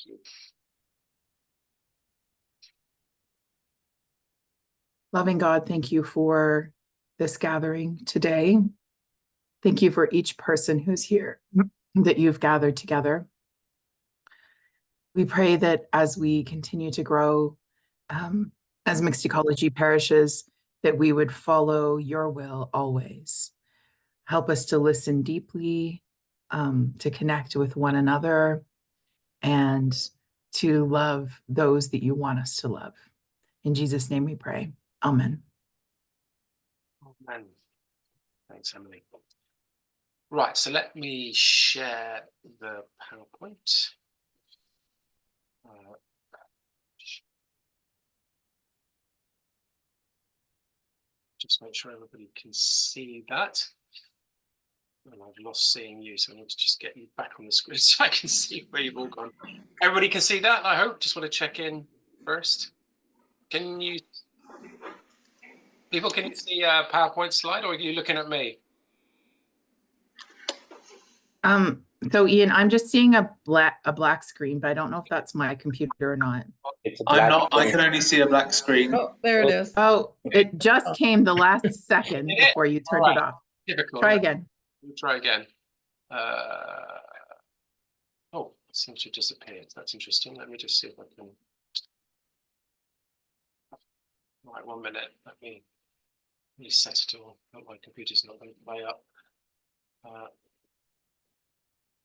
you. Loving God, thank you for this gathering today. Thank you for each person who's here that you've gathered together. We pray that as we continue to grow as mixed ecology parishes, that we would follow your will always. Help us to listen deeply, to connect with one another, and to love those that you want us to love. In Jesus' name we pray. Amen. Amen. Thanks, Emily. Right, so let me share the PowerPoint. Just make sure everybody can see that. And I've lost seeing you, so I need to just get you back on the screen so I can see where you've all gone. Everybody can see that, I hope. Just want to check in first. Can you see a PowerPoint slide, or are you looking at me? So Ian, I'm just seeing a black screen, but I don't know if that's my computer or not. I'm not. I can only see a black screen. Oh, there it is. Oh, it just came the last second before you turned it off. Typical. Try again. We'll try again. Oh, it seems to have disappeared. That's interesting. Let me just see if I can. Right, 1 minute. Let me reset it all. Oh, my computer's not going to play up.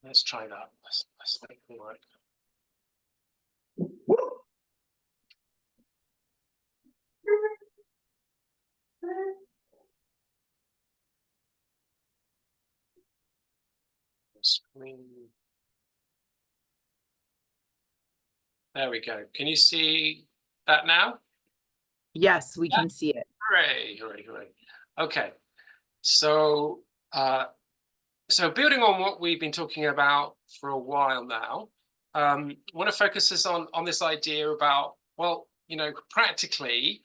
Let's try that. Let's make it work. Screen. There we go. Can you see that now? Yes, we can see it. Hooray, hooray, hooray. Okay. So building on what we've been talking about for a while now, I want to focus this on this idea about, well, you know, practically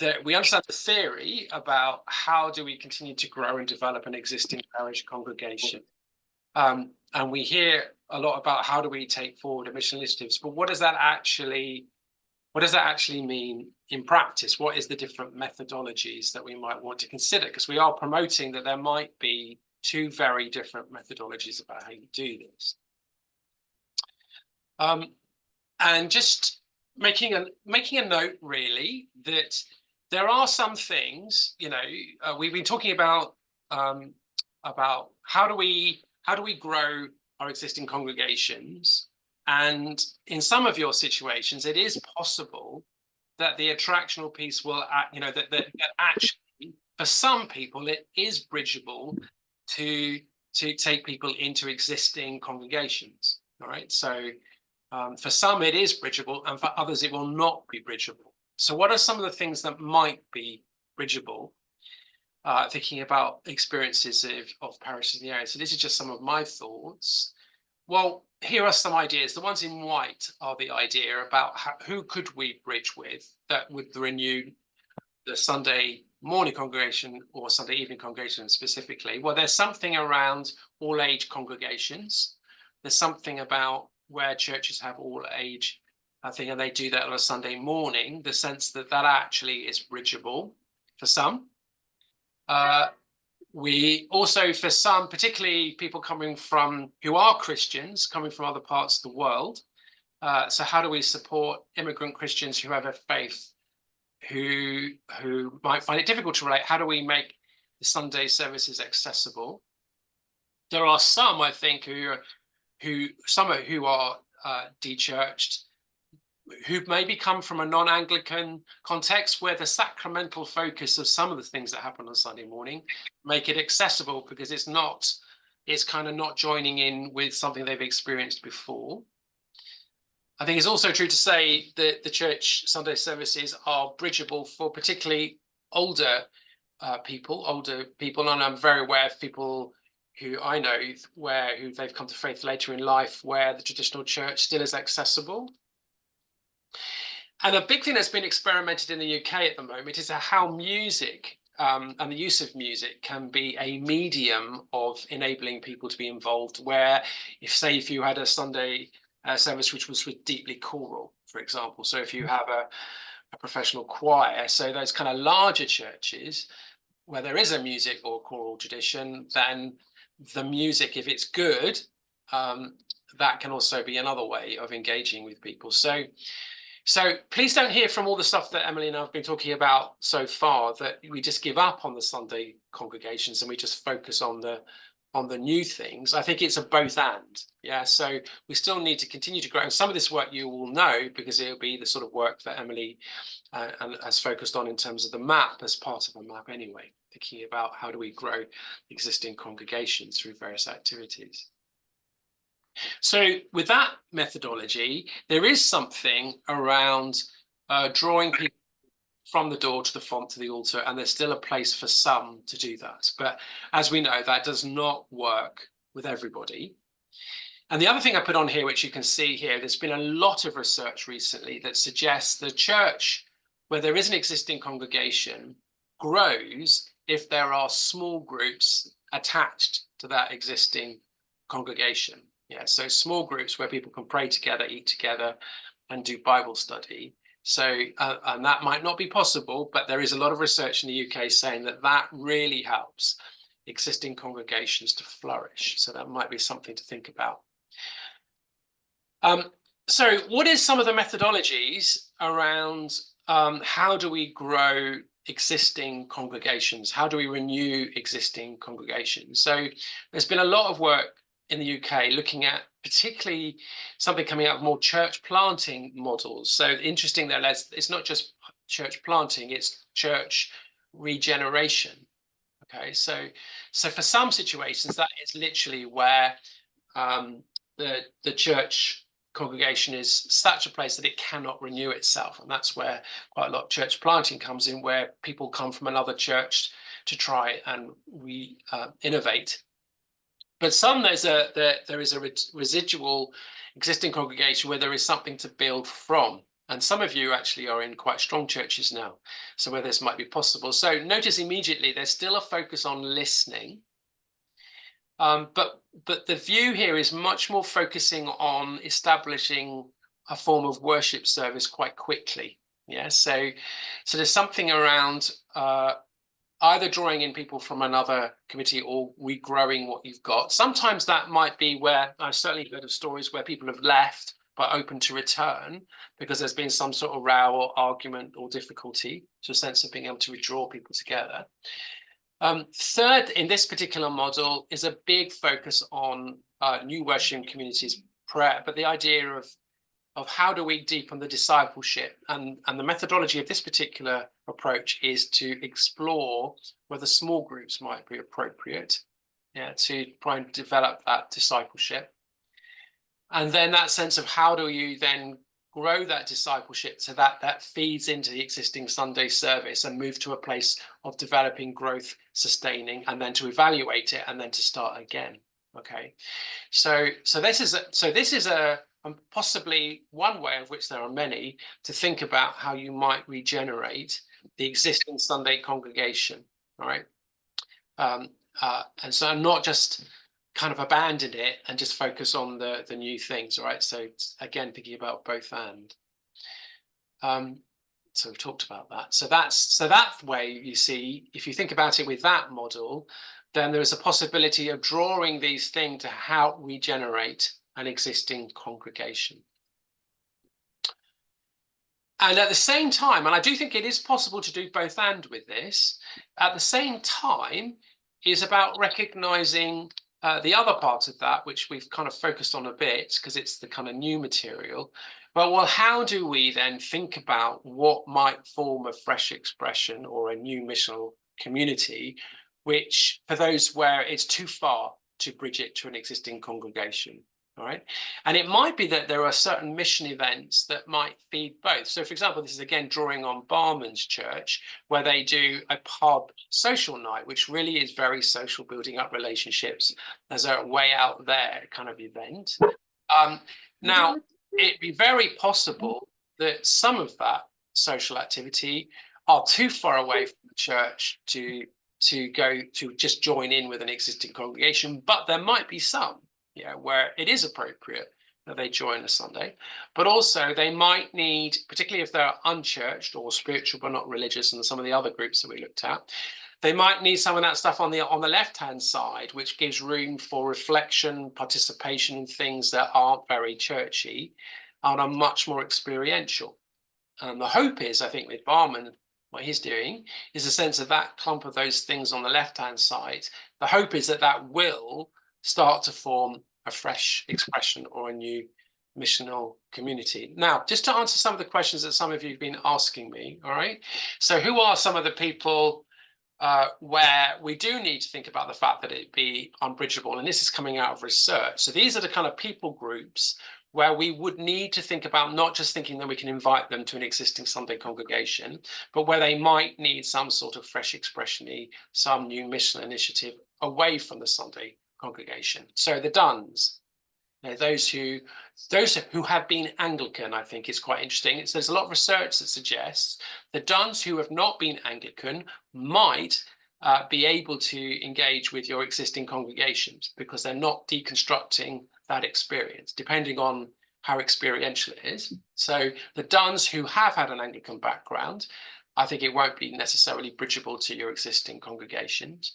that we understand the theory about how do we continue to grow and develop an existing parish congregation. And we hear a lot about how do we take forward mission initiatives, but what does that actually mean in practice? What is the different methodologies that we might want to consider? Because we are promoting that there might be two very different methodologies about how you do this. And just making a note really that there are some things, you know, we've been talking about how do we grow our existing congregations. And in some of your situations, it is possible that the attractional piece will, you know, that actually, for some people, it is bridgeable to take people into existing congregations. All right. So for some, it is bridgeable, and for others, it will not be bridgeable. So what are some of the things that might be bridgeable? Thinking about experiences of parishes in the area. So this is just some of my thoughts. Well, here are some ideas. The ones in white are the idea about who could we bridge with that would renew the Sunday morning congregation or Sunday evening congregation specifically. Well, there's something around all age congregations. There's something about where churches have all age, I think, and they do that on a Sunday morning, the sense that that actually is bridgeable for some. We also, for some, particularly people coming from, who are Christians, coming from other parts of the world. So how do we support immigrant Christians who have a faith, who might find it difficult to relate? How do we make the Sunday services accessible? There are some, I think, who are de-churched, who maybe come from a non-Anglican context where the sacramental focus of some of the things that happen on Sunday morning make it accessible because it's kind of not joining in with something they've experienced before. I think it's also true to say that the church Sunday services are bridgeable for particularly older people, and I'm very aware of people who I know who they've come to faith later in life where the traditional church still is accessible. And a big thing that's been experimented in the UK at the moment is how music and the use of music can be a medium of enabling people to be involved, where if you had a Sunday service which was deeply choral, for example. So if you have a professional choir, so those kind of larger churches where there is a music or choral tradition, then the music, if it's good, that can also be another way of engaging with people. So please don't hear from all the stuff that Emily and I have been talking about so far that we just give up on the Sunday congregations and we just focus on the new things. I think it's a both and. Yeah, so we still need to continue to grow. And some of this work you will know because it'll be the sort of work that Emily has focused on in terms of the map as part of a map anyway, thinking about how do we grow existing congregations through various activities. So with that methodology, there is something around drawing people from the door to the font to the altar, and there's still a place for some to do that. But as we know, that does not work with everybody. And the other thing I put on here, which you can see here, there's been a lot of research recently that suggests the church, where there is an existing congregation, grows if there are small groups attached to that existing congregation. Yeah, so small groups where people can pray together, eat together, and do Bible study. So, and that might not be possible, but there is a lot of research in the UK saying that that really helps existing congregations to flourish. So that might be something to think about. So what is some of the methodologies around how do we grow existing congregations? How do we renew existing congregations? So there's been a lot of work in the UK looking at particularly something coming out of more church planting models. So interesting that it's not just church planting, it's church regeneration. Okay, so for some situations that is literally where the church congregation is such a place that it cannot renew itself, and that's where quite a lot of church planting comes in, where people come from another church to try and innovate. But some there is a residual existing congregation where there is something to build from. And some of you actually are in quite strong churches now, so where this might be possible. So notice immediately there's still a focus on listening. But the view here is much more focusing on establishing a form of worship service quite quickly. Yeah, so there's something around either drawing in people from another committee or regrowing what you've got. Sometimes that might be where I've certainly heard of stories where people have left but open to return because there's been some sort of row or argument or difficulty, so a sense of being able to redraw people together. Third, in this particular model, is a big focus on new worship communities prayer, but the idea of how do we deepen the discipleship, and the methodology of this particular approach is to explore whether small groups might be appropriate, to try and develop that discipleship. And then that sense of how do you then grow that discipleship so that feeds into the existing Sunday service and move to a place of developing growth, sustaining, and then to evaluate it and then to start again. Okay, so this is a possibly one way, of which there are many, to think about how you might regenerate the existing Sunday congregation. All right, and so not just kind of abandon it and just focus on the new things. All right, so again, thinking about both and. So we've talked about that. So that way, you see, if you think about it with that model, then there is a possibility of drawing these things to help regenerate an existing congregation. And at the same time, and I do think it is possible to do both and with this, at the same time is about recognizing the other part of that, which we've kind of focused on a bit because it's the kind of new material. Well, how do we then think about what might form a fresh expression or a new missional community, which for those where it's too far to bridge it to an existing congregation? All right. And it might be that there are certain mission events that might feed both. So, for example, this is again drawing on Barman's Church, where they do a pub social night, which really is very social, building up relationships as a way out there kind of event. Now, it'd be very possible that some of that social activity are too far away from the church to go to just join in with an existing congregation, but there might be some, where it is appropriate that they join a Sunday, but also they might need, particularly if they're unchurched or spiritual but not religious, and some of the other groups that we looked at, they might need some of that stuff on the left-hand side, which gives room for reflection, participation in things that aren't very churchy and are much more experiential. And the hope is, I think, with Barman, what he's doing is a sense of that clump of those things on the left-hand side. The hope is that that will start to form a fresh expression or a new missional community. Now, just to answer some of the questions that some of you have been asking me, all right? So who are some of the people where we do need to think about the fact that it be unbridgeable? And this is coming out of research. So these are the kind of people groups where we would need to think about not just thinking that we can invite them to an existing Sunday congregation, but where they might need some sort of fresh expression-y, some new mission initiative away from the Sunday congregation. So the Duns, those who have been Anglican, I think is quite interesting. There's a lot of research that suggests the Duns who have not been Anglican might be able to engage with your existing congregations because they're not deconstructing that experience, depending on how experiential it is. So the Duns who have had an Anglican background, I think it won't be necessarily bridgeable to your existing congregations.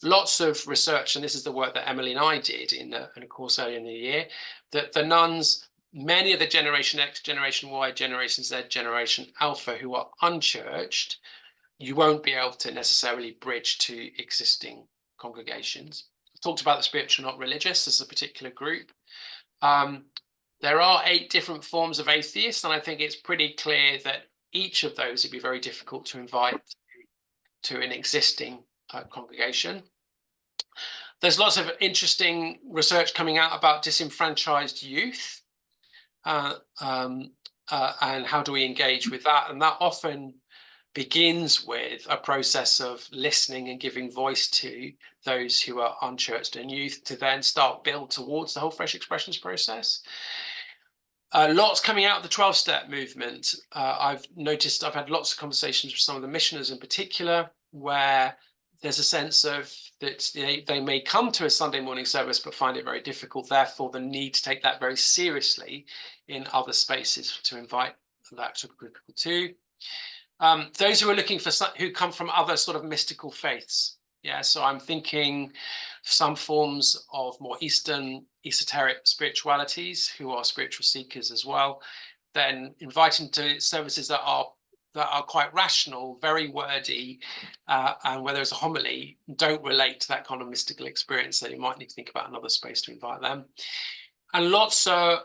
Lots of research, and this is the work that Emily and I did in a course earlier in the year, that the nuns, many of the Generation X, Generation Y, Generation Z, Generation Alpha who are unchurched, you won't be able to necessarily bridge to existing congregations. I talked about the spiritual, not religious as a particular group. There are 8 different forms of atheists, and I think it's pretty clear that each of those would be very difficult to invite to an existing congregation. There's lots of interesting research coming out about disenfranchised youth and how do we engage with that, and that often begins with a process of listening and giving voice to those who are unchurched and youth to then start build towards the whole fresh expressions process. Lots coming out of the 12-step movement. I've noticed, I've had lots of conversations with some of the missioners in particular, where there's a sense of that they may come to a Sunday morning service but find it very difficult, therefore the need to take that very seriously in other spaces to invite that sort of group of people too. Those who are looking for, who come from other sort of mystical faiths. Yeah, so I'm thinking some forms of more Eastern esoteric spiritualities who are spiritual seekers as well, then inviting to services that are quite rational, very wordy, and where there's a homily, don't relate to that kind of mystical experience, so you might need to think about another space to invite them. And lots of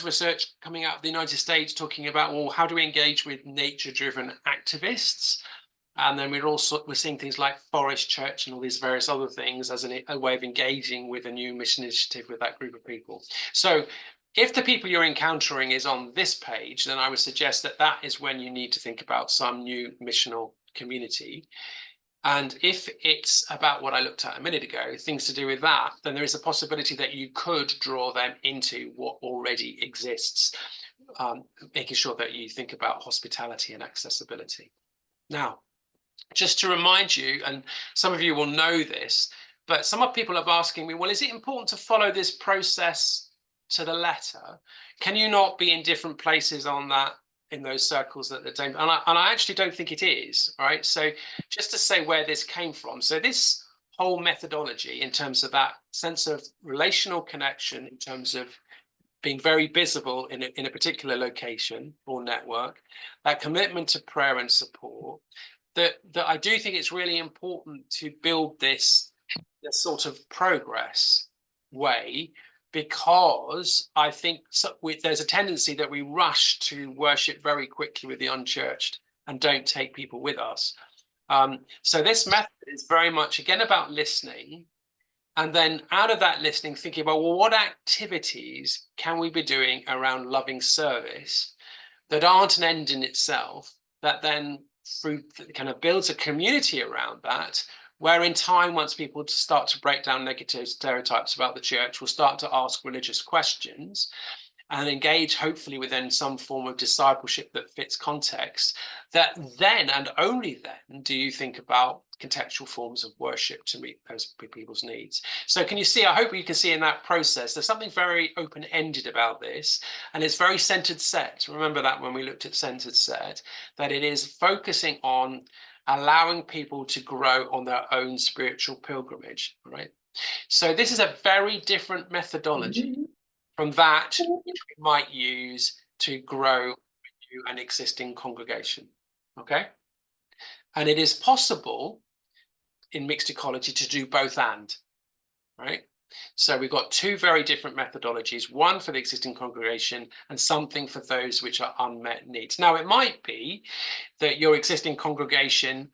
research coming out of the United States talking about, well, how do we engage with nature-driven activists? And then we're seeing things like Forest Church and all these various other things as a way of engaging with a new mission initiative with that group of people. So if the people you're encountering is on this page, then I would suggest that that is when you need to think about some new missional community. And if it's about what I looked at a minute ago, things to do with that, then there is a possibility that you could draw them into what already exists, making sure that you think about hospitality and accessibility. Now, just to remind you, and some of you will know this, but some of people are asking me, well, is it important to follow this process to the letter? Can you not be in different places on that, in those circles that don't? And I actually don't think it is, right? So just to say where this came from. So this whole methodology in terms of that sense of relational connection, in terms of being very visible in a particular location or network, that commitment to prayer and support, that I do think it's really important to build this sort of progress way, because I think there's a tendency that we rush to worship very quickly with the unchurched and don't take people with us. So this method is very much, again, about listening. And then out of that listening, thinking about, well, what activities can we be doing around loving service that aren't an end in itself, that then kind of builds a community around that, where in time, once people start to break down negative stereotypes about the church, we'll start to ask religious questions. and engage hopefully within some form of discipleship that fits context, that then and only then do you think about contextual forms of worship to meet those people's needs. So can you see, I hope you can see in that process, there's something very open-ended about this, and it's very centered set. Remember that when we looked at centered set, that it is focusing on allowing people to grow on their own spiritual pilgrimage, right? So this is a very different methodology from that which we might use to grow an existing congregation, okay? And it is possible in mixed ecology to do both and, right? So we've got two very different methodologies, one for the existing congregation and something for those which are unmet needs. Now, it might be that your existing congregation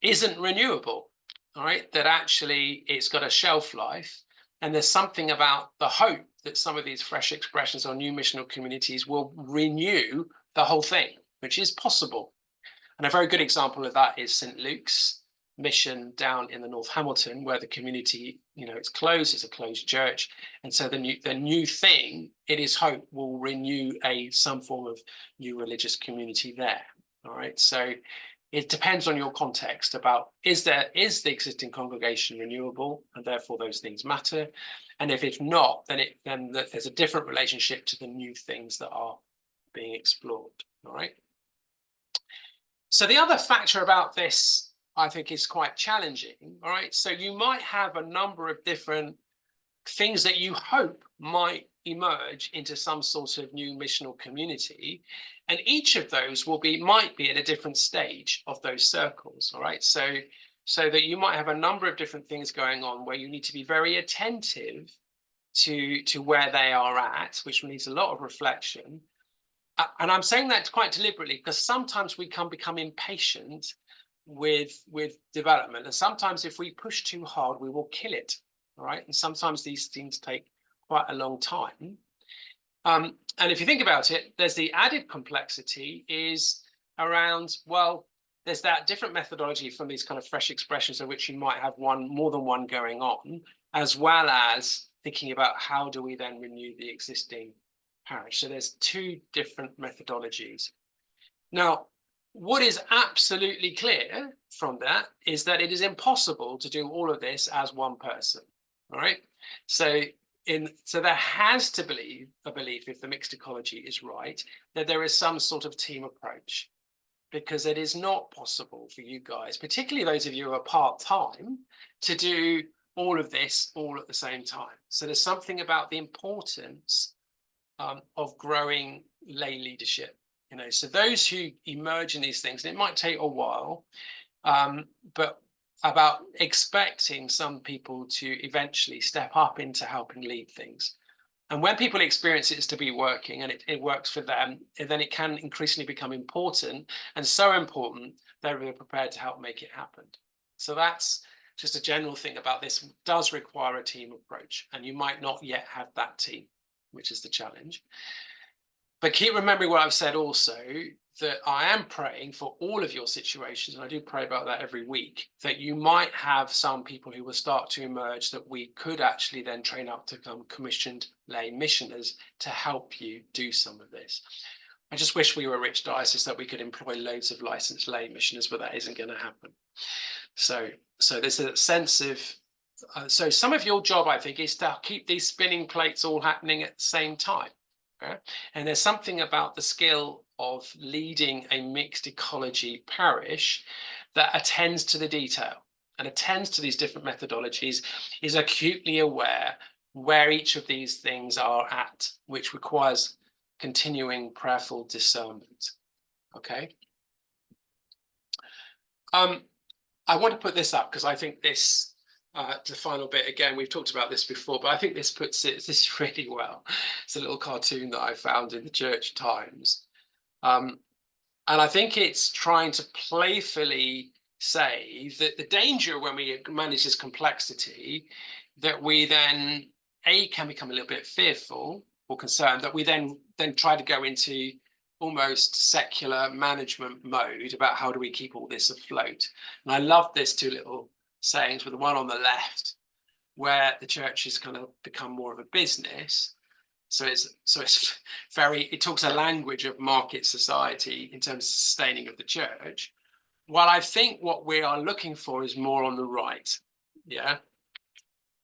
isn't renewable, all right? That actually it's got a shelf life, and there's something about the hope that some of these fresh expressions or new missional communities will renew the whole thing, which is possible. And a very good example of that is St. Luke's mission down in the North Hamilton, where the community, it's closed, it's a closed church. And so the new thing, it is hope, will renew some form of new religious community there. All right. So it depends on your context about is the existing congregation renewable, and therefore those things matter. And if it's not, then there's a different relationship to the new things that are being explored. All right. So the other factor about this, I think, is quite challenging. All right. So you might have a number of different things that you hope might emerge into some sort of new missional community, and each of those might be at a different stage of those circles. All right. So that you might have a number of different things going on where you need to be very attentive to where they are at, which needs a lot of reflection. And I'm saying that quite deliberately because sometimes we can become impatient with development, and sometimes if we push too hard, we will kill it. All right. And sometimes these things take quite a long time. And if you think about it, there's the added complexity is around, well, there's that different methodology from these kind of fresh expressions of which you might have more than one going on, as well as thinking about how do we then renew the existing parish. So there's two different methodologies. Now, what is absolutely clear from that is that it is impossible to do all of this as one person. All right. So there has to be a belief, if the mixed ecology is right, that there is some sort of team approach, because it is not possible for you guys, particularly those of you who are part-time, to do all of this all at the same time. So there's something about the importance of growing lay leadership. So those who emerge in these things, and it might take a while, but about expecting some people to eventually step up into helping lead things. And when people experience it to be working and it works for them, then it can increasingly become important, and so important that they're prepared to help make it happen. So that's just a general thing about this. It does require a team approach, and you might not yet have that team, which is the challenge. But keep remembering what I've said also, that I am praying for all of your situations, and I do pray about that every week, that you might have some people who will start to emerge that we could actually then train up to become commissioned lay missioners to help you do some of this. I just wish we were a rich diocese that we could employ loads of licensed lay missioners, but that isn't going to happen. So there's a sense of, so some of your job, I think, is to keep these spinning plates all happening at the same time. Okay? And there's something about the skill of leading a mixed ecology parish that attends to the detail and attends to these different methodologies, is acutely aware where each of these things are at, which requires continuing prayerful discernment. Okay. I want to put this up because I think this, the final bit, again, we've talked about this before, but I think this puts this really well. It's a little cartoon that I found in the Church Times. And I think it's trying to playfully say that the danger when we manage this complexity, that we then, can become a little bit fearful or concerned, that we then try to go into almost secular management mode about how do we keep all this afloat. And I love this two little sayings, with the one on the left, where the church has kind of become more of a business, So it's very, it talks a language of market society in terms of sustaining of the church. While I think what we are looking for is more on the right. Yeah.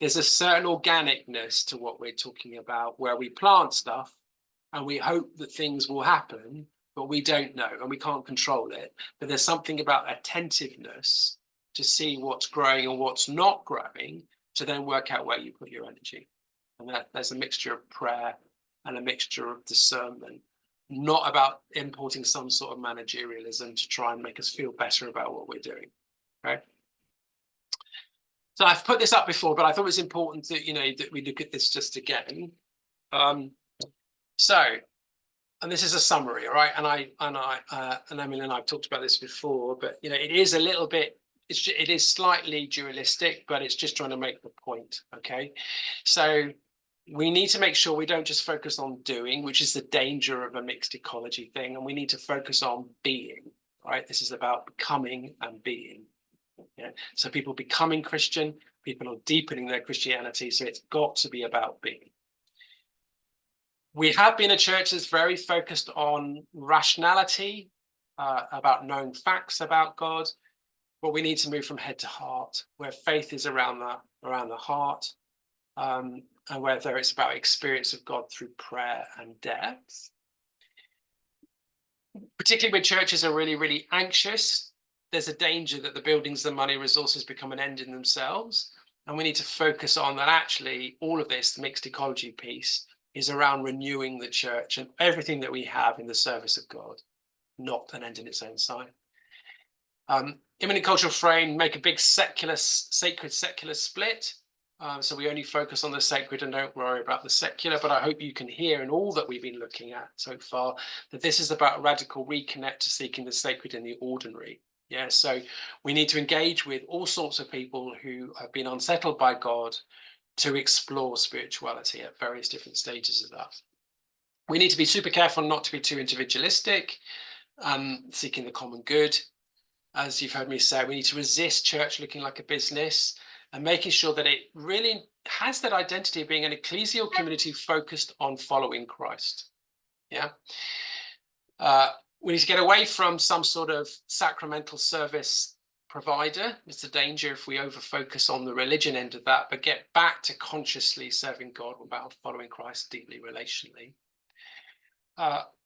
There's a certain organicness to what we're talking about, where we plant stuff and we hope that things will happen, but we don't know and we can't control it. But there's something about attentiveness to see what's growing and what's not growing, to then work out where you put your energy. And there's a mixture of prayer and a mixture of discernment, not about importing some sort of managerialism to try and make us feel better about what we're doing. Okay. So I've put this up before, but I thought it was important that, you know, that we look at this just again. And this is a summary, all right? And Emily and I've talked about this before, but, you know, it is a little bit, it is slightly dualistic, but it's just trying to make the point, okay? So we need to make sure we don't just focus on doing, which is the danger of a mixed ecology thing, and we need to focus on being, right? This is about becoming and being. Yeah. So people becoming Christian, people are deepening their Christianity, so it's got to be about being. We have been a church that's very focused on rationality, about knowing facts about God, but we need to move from head to heart, where faith is around the heart, and whether it's about experience of God through prayer and depth. Particularly when churches are really, really anxious, there's a danger that the buildings, the money, resources become an end in themselves. And we need to focus on that. Actually, all of this, the mixed ecology piece, is around renewing the church and everything that we have in the service of God, not an end in its own side. Immanent cultural frame, make a big sacred secular split. So we only focus on the sacred and don't worry about the secular. But I hope you can hear in all that we've been looking at so far that this is about radical reconnect to seeking the sacred in the ordinary. Yeah, so we need to engage with all sorts of people who have been unsettled by God to explore spirituality at various different stages of that. We need to be super careful not to be too individualistic, seeking the common good. As you've heard me say, we need to resist church looking like a business and making sure that it really has that identity of being an ecclesial community focused on following Christ. Yeah. We need to get away from some sort of sacramental service provider. It's a danger if we over-focus on the religion end of that, but get back to consciously serving God about following Christ deeply relationally.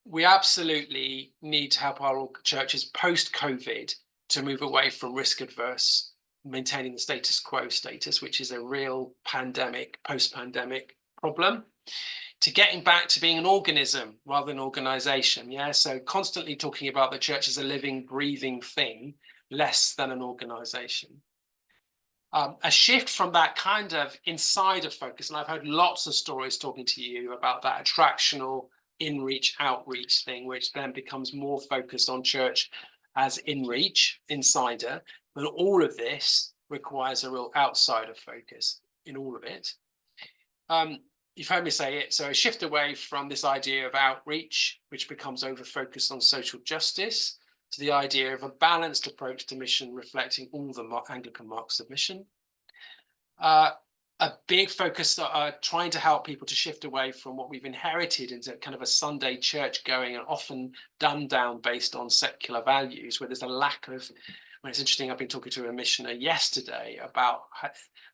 We absolutely need to help our churches post-COVID to move away from risk-adverse, maintaining the status quo status, which is a real pandemic, post-pandemic problem, to getting back to being an organism rather than organization. Yeah, so constantly talking about the church as a living, breathing thing, less than an organization. A shift from that kind of insider focus, and I've heard lots of stories talking to you about that attractional in-reach, outreach thing, which then becomes more focused on church as in-reach, insider. But all of this requires a real outsider focus in all of it. You've heard me say it, so a shift away from this idea of outreach, which becomes over-focused on social justice, to the idea of a balanced approach to mission, reflecting all the Anglican marks of mission. A big focus trying to help people to shift away from what we've inherited into kind of a Sunday church going and often dumbed down based on secular values, where there's a lack of, well, it's interesting, I've been talking to a missioner yesterday about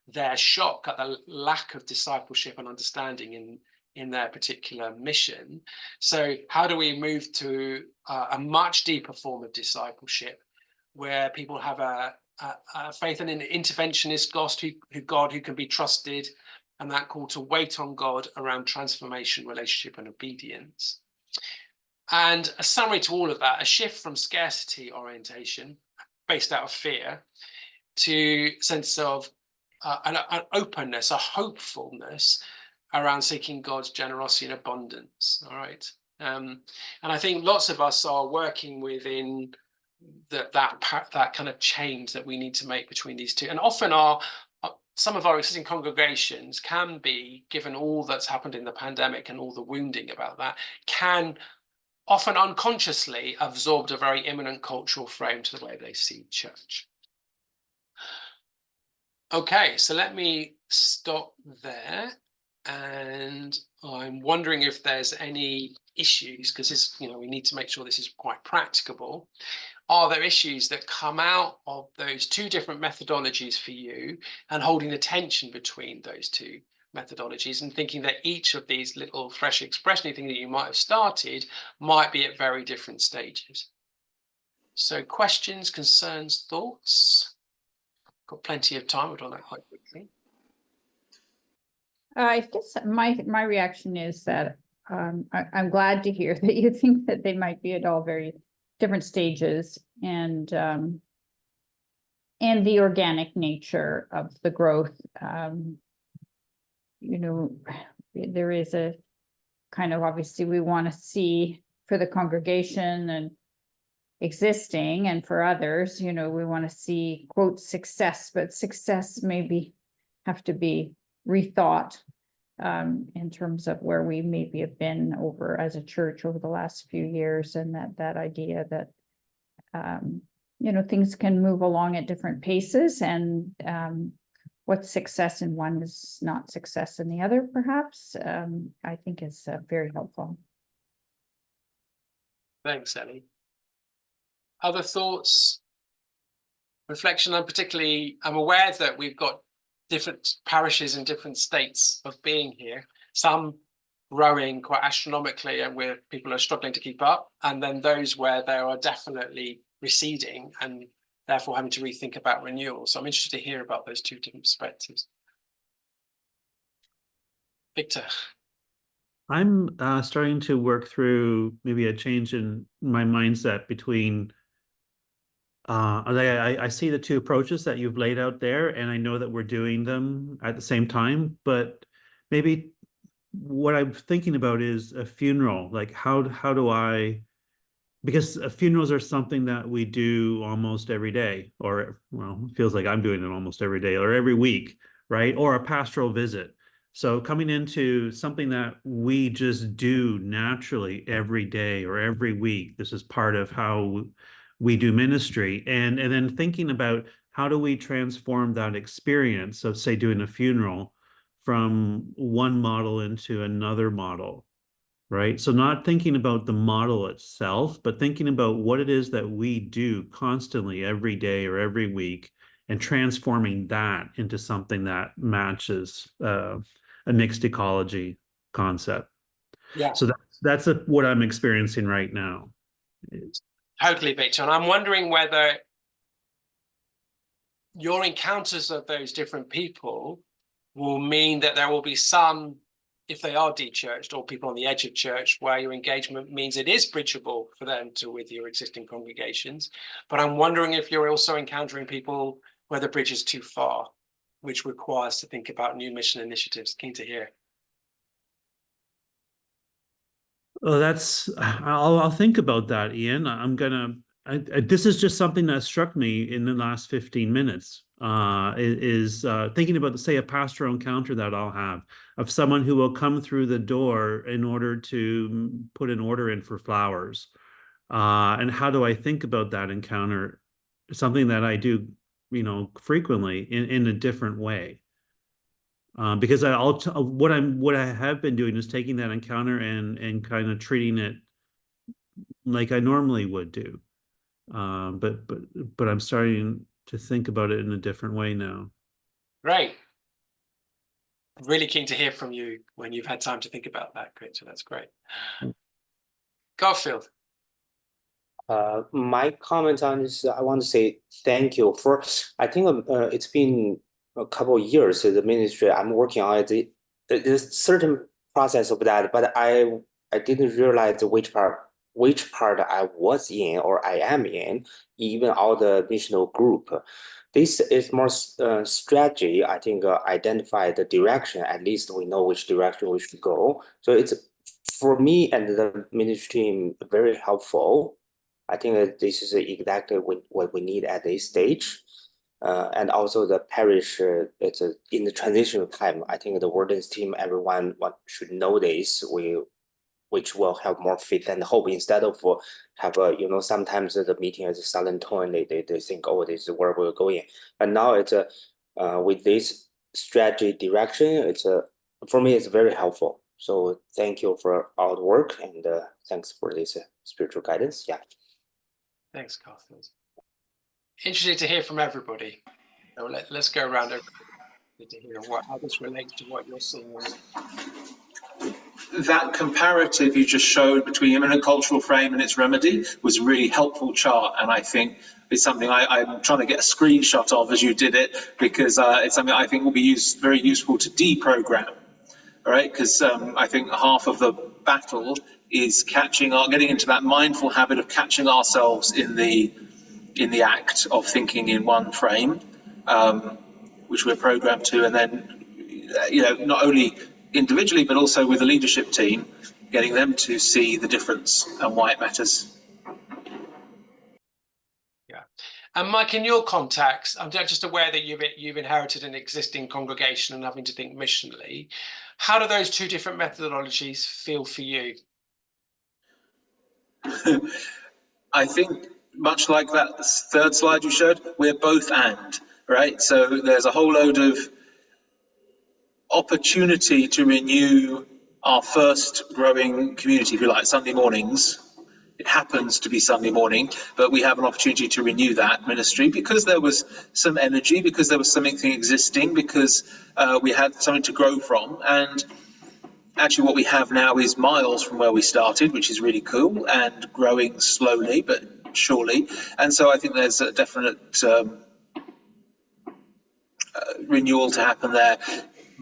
their shock at the lack of discipleship and understanding in their particular mission. So how do we move to a much deeper form of discipleship where people have a faith in an interventionist God who can be trusted, and that call to wait on God around transformation, relationship, and obedience. And a summary to all of that, a shift from scarcity orientation based out of fear to sense of an openness, a hopefulness around seeking God's generosity and abundance. All right. And I think lots of us are working within that kind of change that we need to make between these two. And often some of our existing congregations can be, given all that's happened in the pandemic and all the wounding about that, can often unconsciously absorbed a very immanent cultural frame to the way they see church. Okay, so let me stop there. And I'm wondering if there's any issues, because this, we need to make sure this is quite practicable. Are there issues that come out of those two different methodologies for you, and holding the tension between those two methodologies, and thinking that each of these little fresh expression thing that you might have started might be at very different stages? So questions, concerns, thoughts? Got plenty of time. We'll do that quite quickly. I guess my reaction is that I'm glad to hear that you think that they might be at all very different stages, and the organic nature of the growth. There is a kind of, obviously we want to see for the congregation and existing, and for others, we want to see, quote, success, but success maybe have to be rethought in terms of where we maybe have been over as a church over the last few years, and that idea that things can move along at different paces, and what's success in one is not success in the other, perhaps. I think is very helpful. Thanks, Ellie. Other thoughts, reflection? I'm aware that we've got different parishes in different states of being here, some growing quite astronomically and where people are struggling to keep up, and then those where they are definitely receding and therefore having to rethink about renewal. So I'm interested to hear about those two different perspectives. Victor. I'm starting to work through maybe a change in my mindset between I see the two approaches that you've laid out there, and I know that we're doing them at the same time, but maybe what I'm thinking about is a funeral. Like how do I, because funerals are something that we do almost every day, or well, it feels like I'm doing it almost every day or every week, right? Or a pastoral visit. So coming into something that we just do naturally every day or every week, this is part of how we do ministry, and then thinking about how do we transform that experience of, say, doing a funeral from one model into another model, right? So not thinking about the model itself, but thinking about what it is that we do constantly every day or every week, and transforming that into something that matches a mixed ecology concept. Yeah. So that's what I'm experiencing right now. Totally, Victor. And I'm wondering whether your encounters of those different people will mean that there will be some, if they are de-churched or people on the edge of church, where your engagement means it is bridgeable for them to with your existing congregations. But I'm wondering if you're also encountering people where the bridge is too far, which requires to think about new mission initiatives. Keen to hear. Oh, I'll think about that, Ian. This is just something that struck me in the last 15 minutes, is thinking about, say, a pastoral encounter that I'll have of someone who will come through the door in order to put an order in for flowers. And how do I think about that encounter? Something that I do, frequently in a different way. Because what I have been doing is taking that encounter and kind of treating it like I normally would do. But I'm starting to think about it in a different way now. Great. Really keen to hear from you when you've had time to think about that, Victor. That's great. Garfield. My comment on this, I want to say thank you for, I think it's been a couple of years the ministry I'm working on it. There's certain process of that, but I didn't realize which part I was in or I am in, even all the missional group. This is more strategy. I think identify the direction. At least we know which direction we should go. So it's for me and the ministry team very helpful. I think that this is exactly what we need at this stage. And also the parish, it's in the transitional time. I think the wardens team, everyone should know this, which will have more faith and hope instead of have sometimes the meeting is a silent tone. They think, oh, this is where we're going. But now it's with this strategy direction, it's for me, it's very helpful. So thank you for all the work, and thanks for this spiritual guidance. Yeah. Thanks, Garfield. Interested to hear from everybody. So let's go around to hear how this relates to what you're seeing. That comparative you just showed between imminent cultural frame and its remedy was a really helpful chart, and I think it's something I'm trying to get a screenshot of as you did it, because it's something I think will be very useful to deprogram. All right, because I think half of the battle is getting into that mindful habit of catching ourselves in the act of thinking in one frame, which we're programmed to, and then not only individually but also with the leadership team, getting them to see the difference and why it matters. Yeah, and Mike, in your contacts, I'm just aware that you've inherited an existing congregation and having to think missionally. How do those two different methodologies feel for you? I think much like that third slide you showed, we're both and, right? So there's a whole load of opportunity to renew our first growing community, if you like, Sunday mornings. It happens to be Sunday morning, but we have an opportunity to renew that ministry because there was some energy, because there was something existing, because we had something to grow from. And actually what we have now is miles from where we started, which is really cool and growing slowly but surely. And so I think there's a definite renewal to happen there,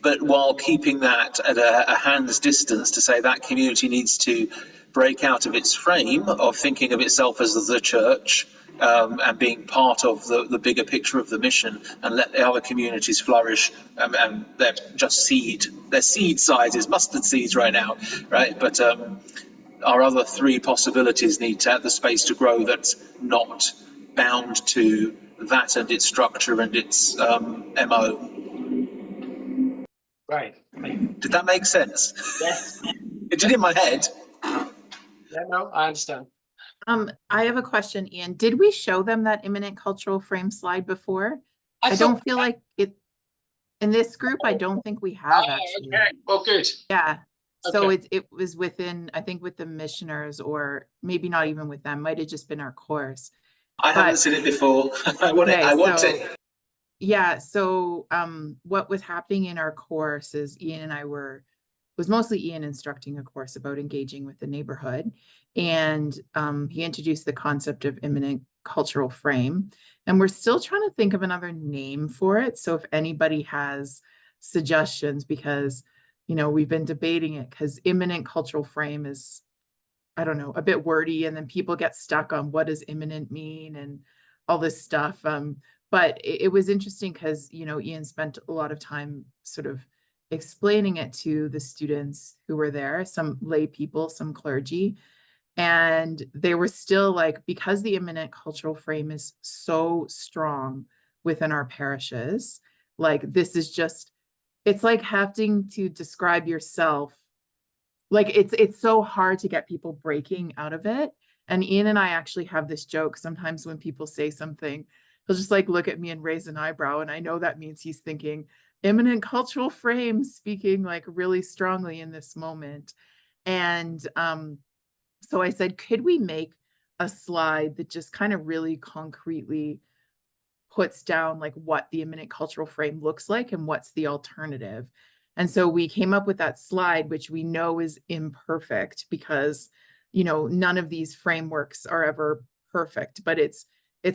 but while keeping that at a hand's distance, to say that community needs to break out of its frame of thinking of itself as the church, and being part of the bigger picture of the mission, and let the other communities flourish, and they're just seed. They're seed sizes, mustard seeds right now, right? But our other three possibilities need to have the space to grow that's not bound to that and its structure and its MO. Right. Did that make sense? Yes. It did in my head. Yeah, no, I understand. I have a question, Ian. Did we show them that imminent cultural frame slide before? I thought- don't feel like it in this group. I don't think we have actually. Okay. Well, good. Yeah. So Okay. it was within, I think, with the missioners, or maybe not even with them, might have just been our course. I haven't seen it before. I want it. I want it. Yeah, so what was happening in our course is Ian and I was mostly Ian instructing a course about engaging with the neighborhood. And he introduced the concept of imminent cultural frame. And we're still trying to think of another name for it. So if anybody has suggestions, because, we've been debating it, because imminent cultural frame is, I don't know, a bit wordy. And then people get stuck on what does imminent mean and all this stuff. But it was interesting because, Ian spent a lot of time sort of explaining it to the students who were there, some lay people, some clergy. And they were still like, because the imminent cultural frame is so strong within our parishes, like this is just, it's like having to describe yourself. Like it's so hard to get people breaking out of it. And Ian and I actually have this joke. Sometimes when people say something, he'll just like look at me and raise an eyebrow. And I know that means he's thinking imminent cultural frame, speaking like really strongly in this moment. And so I said, could we make a slide that just kind of really concretely puts down like what the imminent cultural frame looks like and what's the alternative? And so we came up with that slide, which we know is imperfect because, none of these frameworks are ever perfect, but it's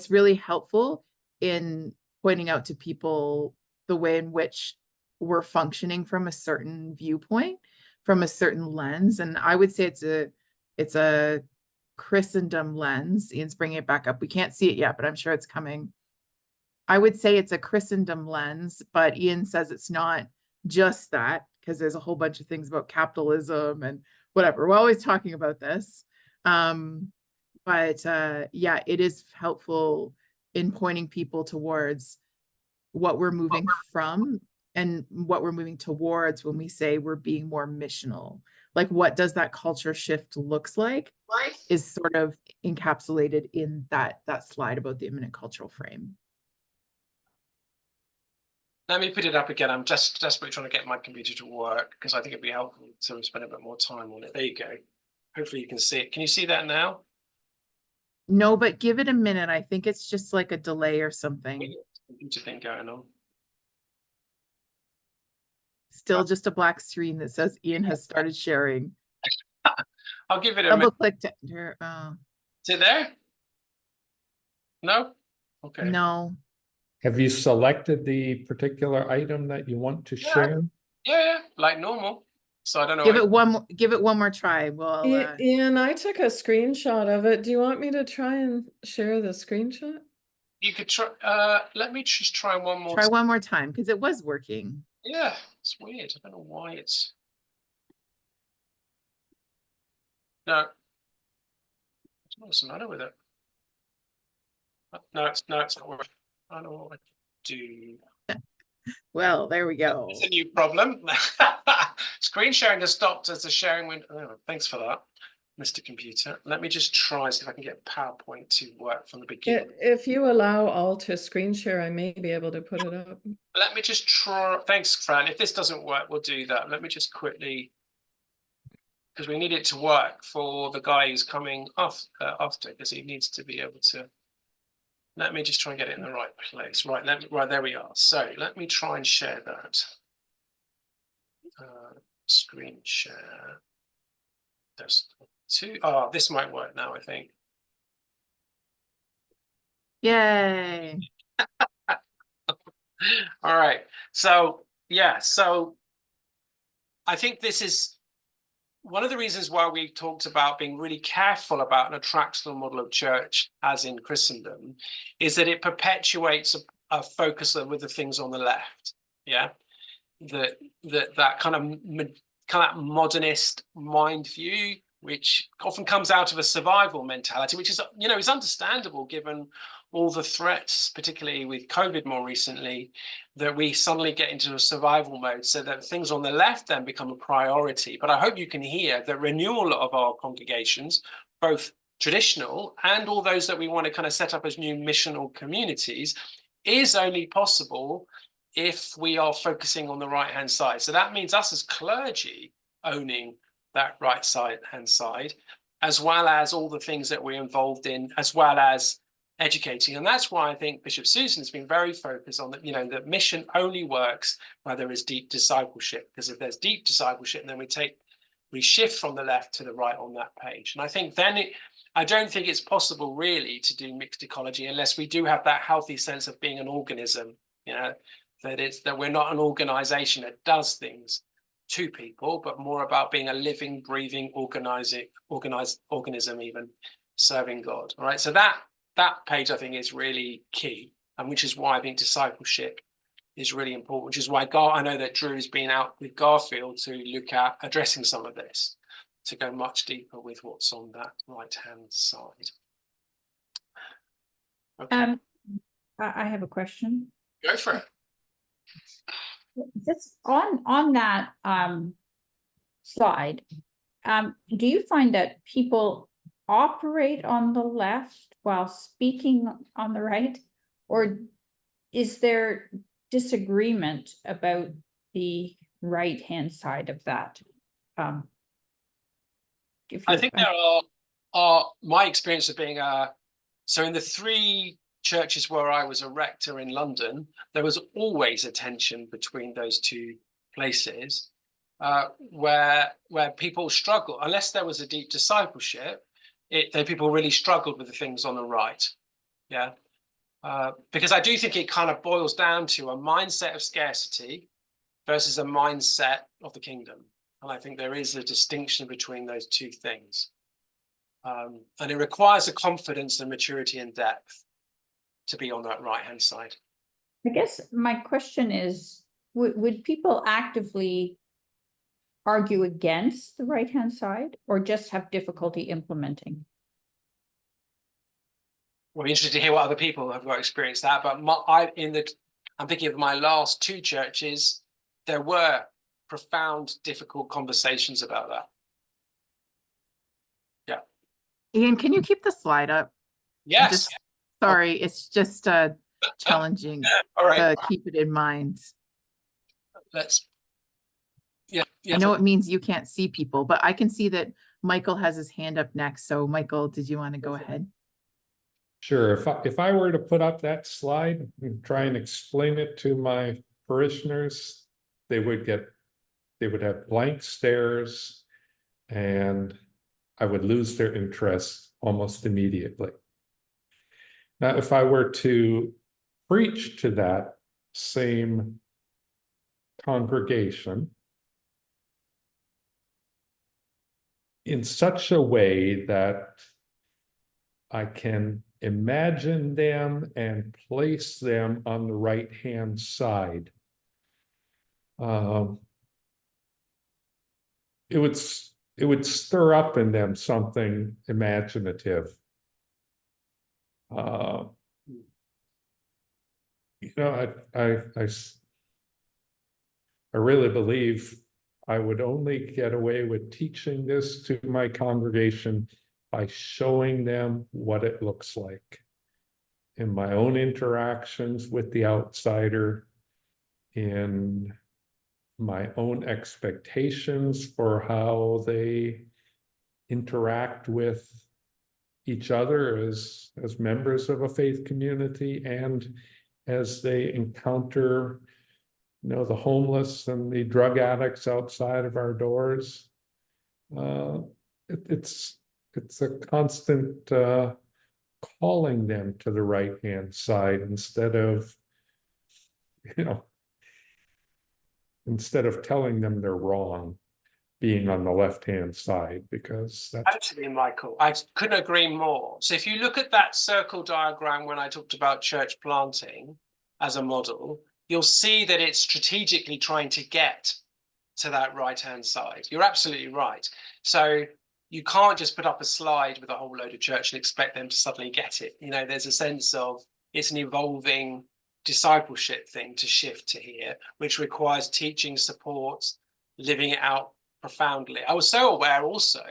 really helpful in pointing out to people the way in which we're functioning from a certain viewpoint, from a certain lens. And I would say it's a Christendom lens. Ian's bringing it back up. We can't see it yet, but I'm sure it's coming. I would say it's a Christendom lens, but Ian says it's not just that, because there's a whole bunch of things about capitalism and whatever. We're always talking about this. But yeah, it is helpful in pointing people towards what we're moving from and what we're moving towards when we say we're being more missional. Like, what does that culture shift looks like is sort of encapsulated in that slide about the imminent cultural frame. Let me put it up again. I'm just desperately trying to get my computer to work because I think it'd be helpful to spend a bit more time on it. There you go. Hopefully you can see it. Can you see that now? No, but give it a minute. I think it's just like a delay or something. Computer thing going on. Still just a black screen that says Ian has started sharing. I'll give it a Double minute. click to enter. Is it there? No? Okay. No. Have you selected the particular item that you want to Yeah. share? Yeah, like normal. So I don't know. Give it one more try. Well, Ian, I took a screenshot of it. Do you want me to try and share the screenshot? You could try. Let me just try one more. try one more time because it was working. Yeah, it's weird. I don't know why it's. No. What's the matter with it? No, it's not working. I don't know what to do. Well, there we go. It's a new problem. Screen sharing has stopped as the sharing window. Oh, thanks for that, Mr. Computer. Let me just try see if I can get PowerPoint to work from the beginning. If you allow all to screen share, I may be able to put it up. Let me just try. Thanks, Fran. If this doesn't work, we'll do that. Let me just quickly, because we need it to work for the guy who's coming after, because he needs to be able to. Let me just try and get it in the right place. Right, right, there we are. So let me try and share that. Screen share. There's two. Oh, this might work now, I think. Yay. All right. So, yeah, so I think this is one of the reasons why we talked about being really careful about an attractional model of church, as in Christendom, is that it perpetuates a focus with the things on the left. Yeah, that kind of modernist mind view, which often comes out of a survival mentality, which is, you know, is understandable given all the threats, particularly with COVID more recently, that we suddenly get into a survival mode, so that things on the left then become a priority. But I hope you can hear that renewal of our congregations, both traditional and all those that we want to kind of set up as new missional communities, is only possible if we are focusing on the right-hand side. So that means us as clergy owning that right-hand side, as well as all the things that we're involved in, as well as educating. And that's why I think Bishop Susan has been very focused on that, you know, that mission only works where there is deep discipleship, because if there's deep discipleship, then we shift from the left to the right on that page. And I think then I don't think it's possible really to do mixed ecology unless we do have that healthy sense of being an organism, you know, that we're not an organization that does things to people, but more about being a living, breathing, organized organism, even serving God. All right. So that page I think is really key, and which is why I think discipleship is really important, which is why I know that Drew has been out with Garfield to look at addressing some of this, to go much deeper with what's on that right-hand side. Okay. I have a question. Go for it. Just on that slide, do you find that people operate on the left while speaking on the right, or is there disagreement about the right hand side of that? I think there are my experience of being so in the 3 churches where I was a rector in London, there was always a tension between those 2 places where people struggle, unless there was a deep discipleship. People really struggled with the things on the right. Yeah. Because I do think it kind of boils down to a mindset of scarcity versus a mindset of the kingdom. And I think there is a distinction between those 2 things. And it requires a confidence and maturity and depth to be on that right-hand side. I guess my question is, would people actively argue against the right-hand side, or just have difficulty implementing? We're interested to hear what other people have got experience that, but I'm thinking of my last 2 churches, there were profound, difficult conversations about that. Yeah. Ian, can you keep the slide up? Yes. Sorry, it's just Let challenging All right, to keep it in mind. let's. Yeah, I know it means you can't see people, but I can see that Michael has his hand up next. So Michael, did you want to go ahead? Sure, if I were to put up that slide and try and explain it to my parishioners, they would have blank stares, and I would lose their interest almost immediately. Now, if I were to preach to that same congregation in such a way that I can imagine them and place them on the right-hand side, it would stir up in them something imaginative. I really believe I would only get away with teaching this to my congregation by showing them what it looks like in my own interactions with the outsider, in my own expectations for how they interact with each other as members of a faith community, and as they encounter the homeless and the drug addicts outside of our doors. It's a constant calling them to the right-hand side instead of telling them they're wrong, being on the left-hand side, because that's actually, Michael, I couldn't agree more. So if you look at that circle diagram when I talked about church planting as a model, you'll see that it's strategically trying to get to that right-hand side. You're absolutely right. So you can't just put up a slide with a whole load of church and expect them to suddenly get it. There's a sense of it's an evolving discipleship thing to shift to here, which requires teaching, support, living it out profoundly. I was so aware also,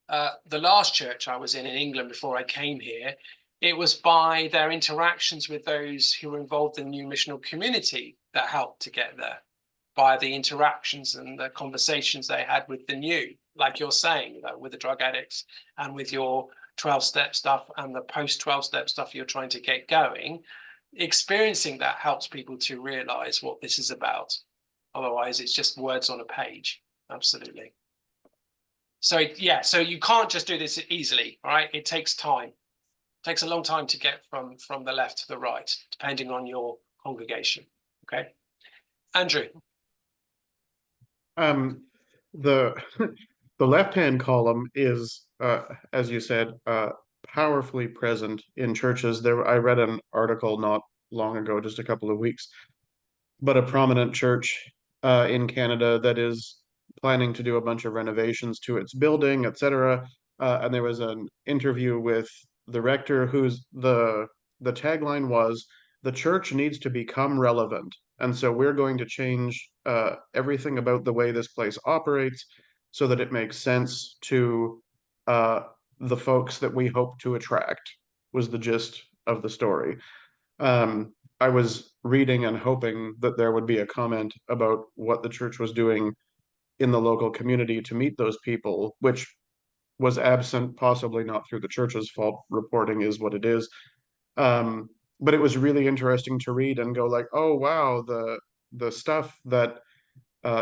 the last church I was in England before I came here, it was by their interactions with those who were involved in the new missional community that helped to get there, by the interactions and the conversations they had with the new, like you're saying, with the drug addicts and with your 12-step stuff and the post 12-step stuff you're trying to get going. Experiencing that helps people to realize what this is about. Otherwise, it's just words on a page. Absolutely. So yeah, so you can't just do this easily, all right? It takes time. It takes a long time to get from the left to the right, depending on your congregation. Okay, Andrew. The the left-hand column is, as you said, powerfully present in churches. I read an article not long ago, just a couple of weeks, but a prominent church in Canada that is planning to do a bunch of renovations to its building, etc. And there was an interview with the rector, the tagline was, "The church needs to become relevant, and so we're going to change everything about the way this place operates so that it makes sense to the folks that we hope to attract," was the gist of the story. I was reading and hoping that there would be a comment about what the church was doing in the local community to meet those people, which was absent, possibly not through the church's fault. Reporting is what it is. But it was really interesting to read and go like, oh wow, the stuff that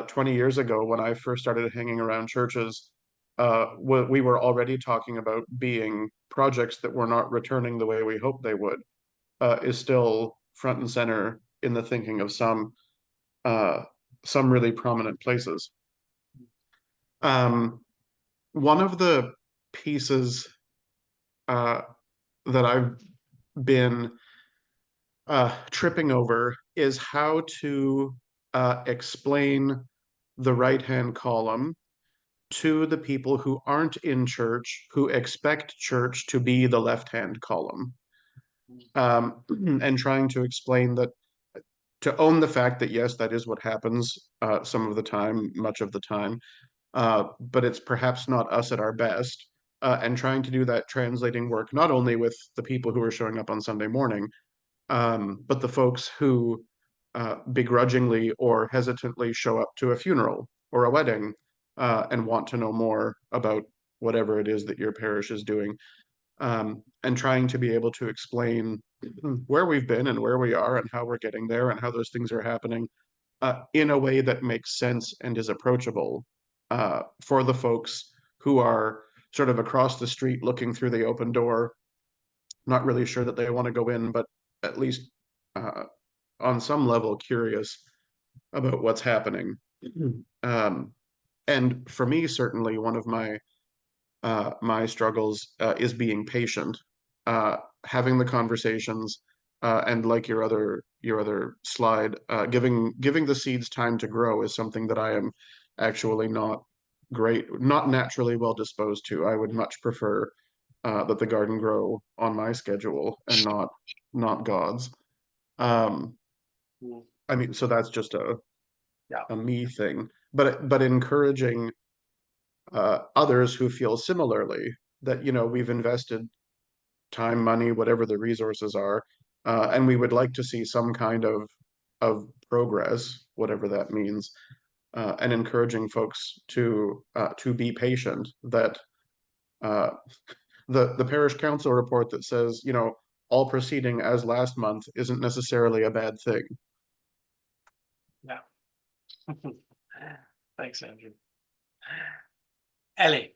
20 years ago when I first started hanging around churches, we were already talking about being projects that were not returning the way we hoped they would, is still front and center in the thinking of some really prominent places. One of the pieces that I've been tripping over is how to explain the right-hand column to the people who aren't in church, who expect church to be the left-hand column. And trying to explain that, to own the fact that yes, that is what happens some of the time, much of the time, but it's perhaps not us at our best, and trying to do that translating work not only with the people who are showing up on Sunday morning, but the folks who begrudgingly or hesitantly show up to a funeral or a wedding and want to know more about whatever it is that your parish is doing, and trying to be able to explain where we've been and where we are and how we're getting there and how those things are happening in a way that makes sense and is approachable for the folks who are sort of across the street looking through the open door, not really sure that they want to go in, but at least on some level curious about what's happening. And for me, certainly one of my my struggles is being patient, having the conversations, and like your other slide, giving the seeds time to grow is something that I am actually not naturally well disposed to. I would much prefer that the garden grow on my schedule and not God's. I mean, so that's just a me thing, but encouraging others who feel similarly, that, you know, we've invested time, money, whatever the resources are, and we would like to see some kind of progress, whatever that means, and encouraging folks to be patient. That the parish council report that says, you know, all proceeding as last month isn't necessarily a bad thing. Yeah. Thanks, Andrew. Ellie,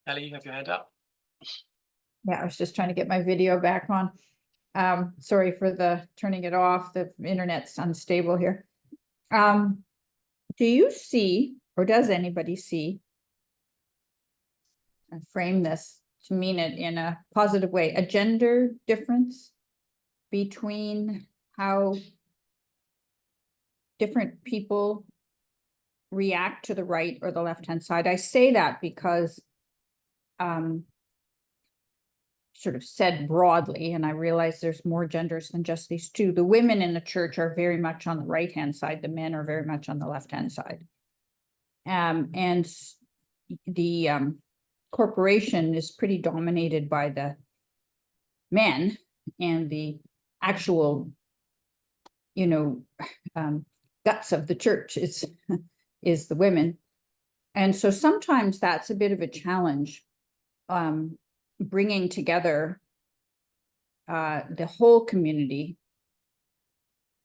you have your hand up. Yeah, I was just trying to get my video back on. Sorry for the turning it off. The internet's unstable here. Do you see, or does anybody see, and frame this to mean it in a positive way, a gender difference between how different people react to the right or the left-hand side? I say that because sort of said broadly, and I realize there's more genders than just these two. The women in the church are very much on the right-hand side. The men are very much on the left-hand side. And the corporation is pretty dominated by the men, and the actual, you know, guts of the church is the women. And so sometimes that's a bit of a challenge, bringing together the whole community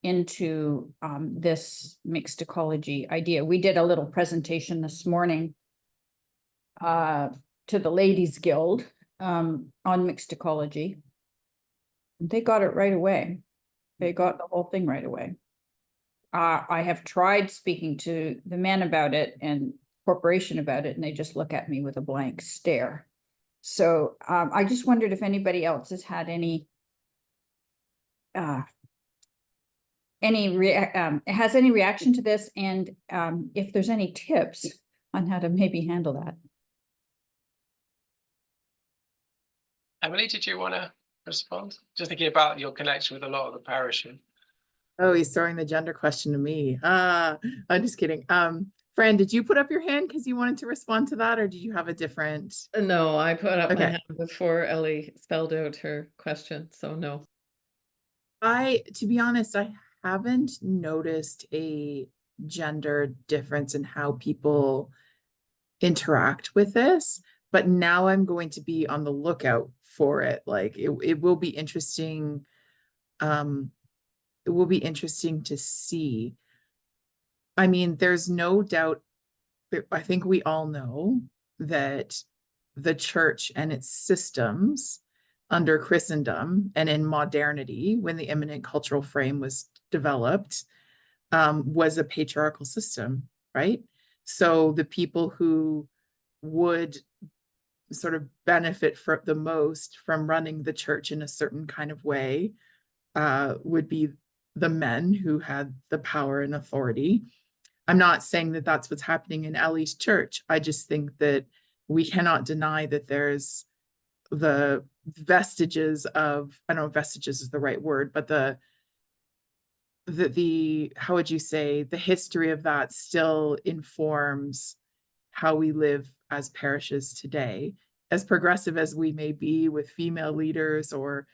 into this mixed ecology idea. We did a little presentation this morning to the Ladies Guild on mixed ecology. They got it right away. They got the whole thing right away. I have tried speaking to the men about it and corporation about it, and they just look at me with a blank stare. So I just wondered if anybody else has had any reaction to this, and if there's any tips on how to maybe handle that. Emily, did you want to respond? Just thinking about your connection with a lot of the parish. Oh, he's throwing the gender question to me. I'm just kidding. Fran, did you put up your hand because you wanted to respond to that, or did you have a different? No, I put up my Okay. hand before Ellie spelled out her question, so no. To be honest, I haven't noticed a gender difference in how people interact with this, but now I'm going to be on the lookout for it. Like it will be interesting. It will be interesting to see. I mean, there's no doubt, I think we all know that the church and its systems under Christendom and in modernity, when the immanent cultural frame was developed, was a patriarchal system, right? So the people who would sort of benefit from the most from running the church in a certain kind of way would be the men who had the power and authority. I'm not saying that that's what's happening in Ellie's church. I just think that we cannot deny that there's the vestiges of, I don't know if vestiges is the right word, but the how would you say, the history of that still informs how we live as parishes today. As progressive as we may be with female leaders or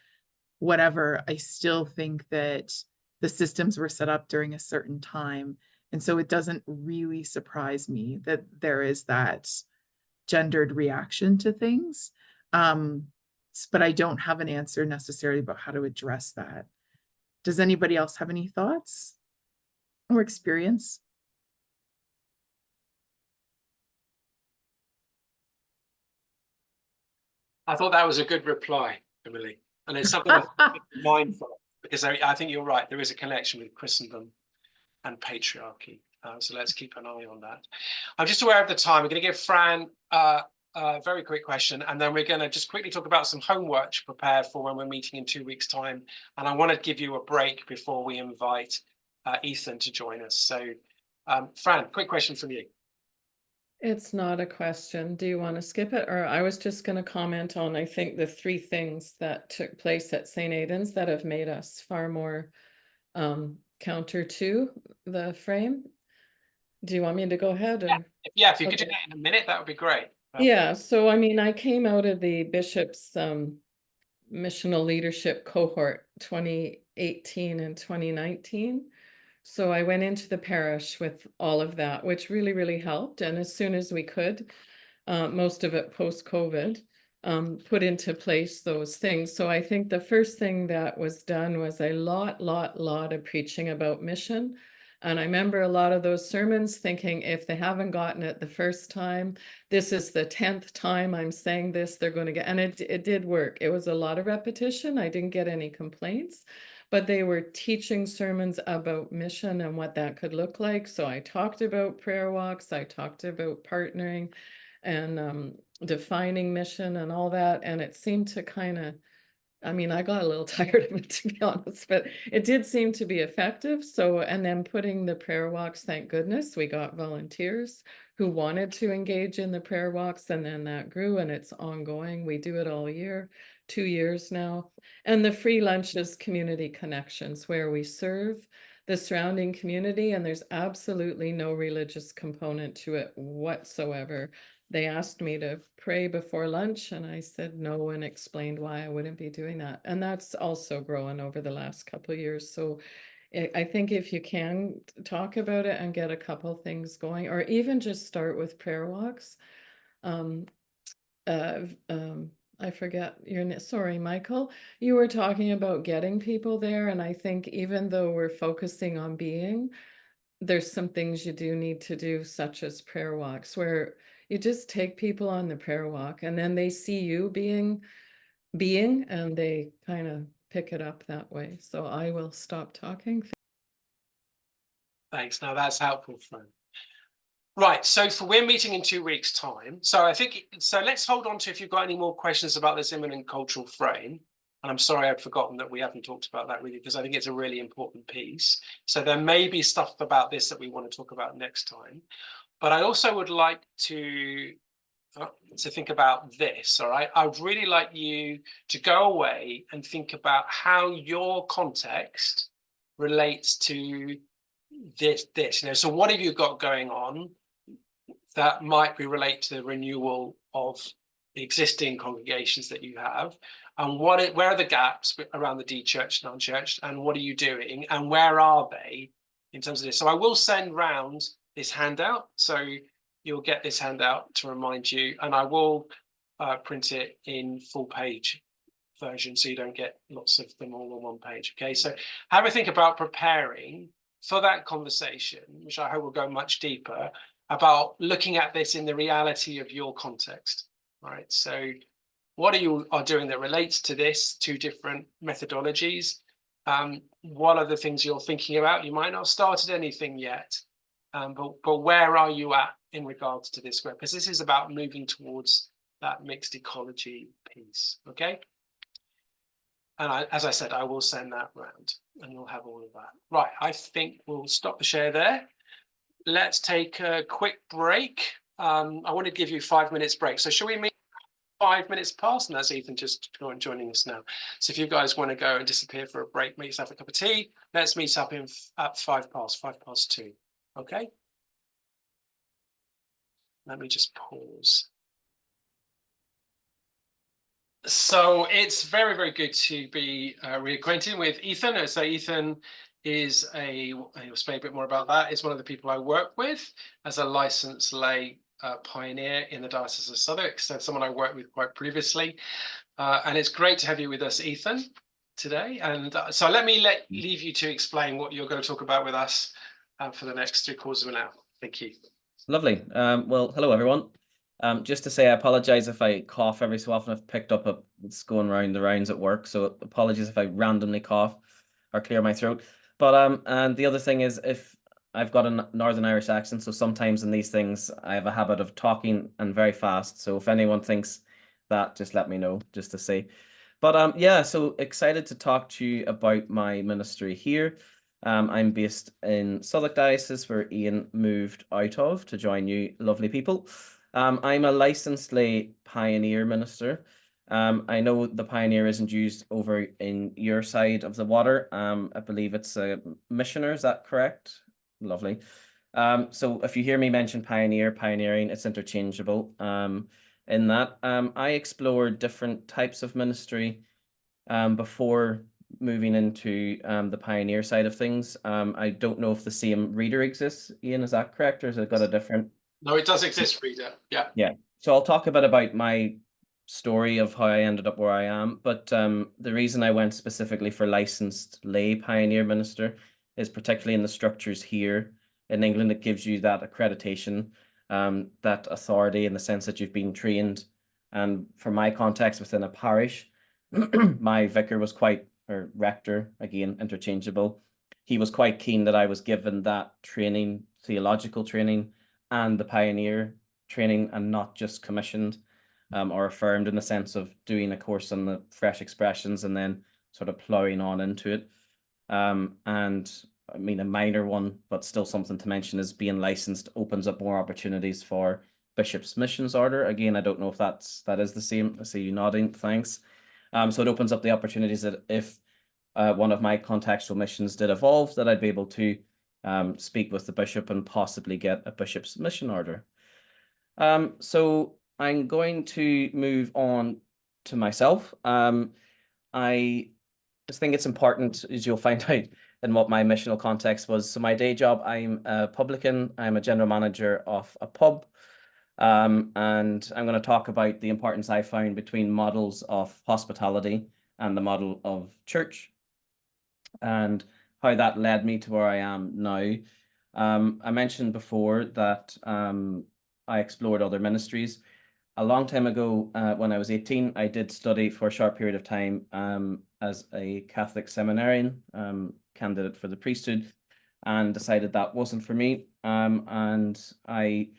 whatever, I still think that the systems were set up during a certain time. And so it doesn't really surprise me that there is that gendered reaction to things. But I don't have an answer necessarily about how to address that. Does anybody else have any thoughts or experience? I thought that was a good reply, Emily. And it's something I'm mindful of, because I think you're right. There is a connection with Christendom and patriarchy. So let's keep an eye on that. I'm just aware of the time. We're going to give Fran a very quick question, and then we're going to just quickly talk about some homework to prepare for when we're meeting in 2 weeks' time. And I want to give you a break before we invite Ethan to join us. So Fran, quick question from you. It's not a question. Do you want to skip it? Or I was just going to comment on, I think, the 3 things that took place at St. Aidan's that have made us far more counter to the frame. Do you want me to go ahead? Or? Yeah, if you could do that in a minute, that would be great. Yeah, so I mean, I came out of the bishop's missional leadership cohort 2018 and 2019. So I went into the parish with all of that, which really, really helped. And as soon as we could, most of it post-COVID, put into place those things. So I think the first thing that was done was a lot of preaching about mission. And I remember a lot of those sermons thinking, if they haven't gotten it the first time, this is the 10th time I'm saying this, they're going to get, and it did work. It was a lot of repetition. I didn't get any complaints, but they were teaching sermons about mission and what that could look like. So I talked about prayer walks, I talked about partnering and defining mission and all that. And it seemed to kind of, I mean, I got a little tired of it, to be honest, but it did seem to be effective. So, and then putting the prayer walks, thank goodness, we got volunteers who wanted to engage in the prayer walks, and then that grew and it's ongoing. We do it all year, 2 years now. And the free lunches, community connections, where we serve the surrounding community, and there's absolutely no religious component to it whatsoever. They asked me to pray before lunch and I said no and explained why I wouldn't be doing that. And that's also grown over the last couple of years. So I think if you can talk about it and get a couple things going, or even just start with prayer walks. I forget your name. Sorry, Michael. You were talking about getting people there. And I think even though we're focusing on being, there's some things you do need to do, such as prayer walks, where you just take people on the prayer walk and then they see you being and they kind of pick it up that way. So I will stop talking. Thanks. Now that's helpful, Fran. Right, so we're meeting in 2 weeks' time. So I think, so let's hold on to if you've got any more questions about this imminent cultural frame. And I'm sorry I'd forgotten that we haven't talked about that really, because I think it's a really important piece. So there may be stuff about this that we want to talk about next time. But I also would like to think about this, all right? I'd really like you to go away and think about how your context relates to this, you know, so what have you got going on that might be related to the renewal of the existing congregations that you have, and where are the gaps around the de-churched and unchurched, and what are you doing, and where are they in terms of this? So I will send round this handout, so you'll get this handout to remind you, and I will print it in full page version so you don't get lots of them all on one page. Okay, so have a think about preparing for that conversation, which I hope will go much deeper, about looking at this in the reality of your context. All right, so what you are doing that relates to this, 2 different methodologies. What are the things you're thinking about? You might not have started anything yet, but where are you at in regards to this group? Because this is about moving towards that mixed ecology piece, okay? And as I said, I will send that round and you'll have all of that. Right, I think we'll stop the share there. Let's take a quick break. I want to give you 5 minutes break. So shall we meet 5 minutes past? And that's Ethan just joining us now. So if you guys want to go and disappear for a break, make yourself a cup of tea. Let's meet up at 2:05. Okay? Let me just pause. So it's very, very good to be reacquainted with Ethan. So Ethan is I'll explain a bit more about that, is one of the people I work with as a licensed lay pioneer in the Diocese of Southwark, so someone I worked with quite previously. And it's great to have you with us, Ethan, today. And so let me leave you to explain what you're going to talk about with us for the next 3/4 of an hour. Thank you. Lovely. Well, hello, everyone. Just to say, I apologize if I cough every so often. I've picked up it's going around the rounds at work, so apologies if I randomly cough or clear my throat. But and the other thing is, if I've got a Northern Irish accent, so sometimes in these things I have a habit of talking and very fast. So if anyone thinks that, just let me know, just to say. But yeah, so excited to talk to you about my ministry here. I'm based in Southwark Diocese, where Ian moved out of to join you lovely people. I'm a licensed lay pioneer minister. I know the pioneer isn't used over in your side of the water. I believe it's a missioner, is that correct? Lovely. So if you hear me mention pioneering, it's interchangeable. In that, I explored different types of ministry before moving into the pioneer side of things. I don't know if the same reader exists. Ian, is that correct, or has it got a different? No, it does exist, reader. Yeah. Yeah. So I'll talk a bit about my story of how I ended up where I am. But the reason I went specifically for licensed lay pioneer minister is particularly in the structures here in England. It gives you that accreditation, that authority in the sense that you've been trained. And for my context within a parish, my vicar was quite, or rector, again, interchangeable. He was quite keen that I was given that training, theological training, and the pioneer training, and not just commissioned or affirmed in the sense of doing a course on the fresh expressions and then sort of ploughing on into it. And I mean, a minor one, but still something to mention, is being licensed opens up more opportunities for Bishop's Missions Order. Again, I don't know if that is the same. I see you nodding, thanks. So it opens up the opportunities that if one of my contextual missions did evolve, that I'd be able to speak with the bishop and possibly get a bishop's mission order. So I'm going to move on to myself. I just think it's important, as you'll find out, in what my missional context was. So my day job, I'm a publican. I'm a general manager of a pub. And I'm going to talk about the importance I found between models of hospitality and the model of church, and how that led me to where I am now. I mentioned before that I explored other ministries. A long time ago, when I was 18, I did study for a short period of time as a Catholic seminarian, candidate for the priesthood, and decided that wasn't for me. And I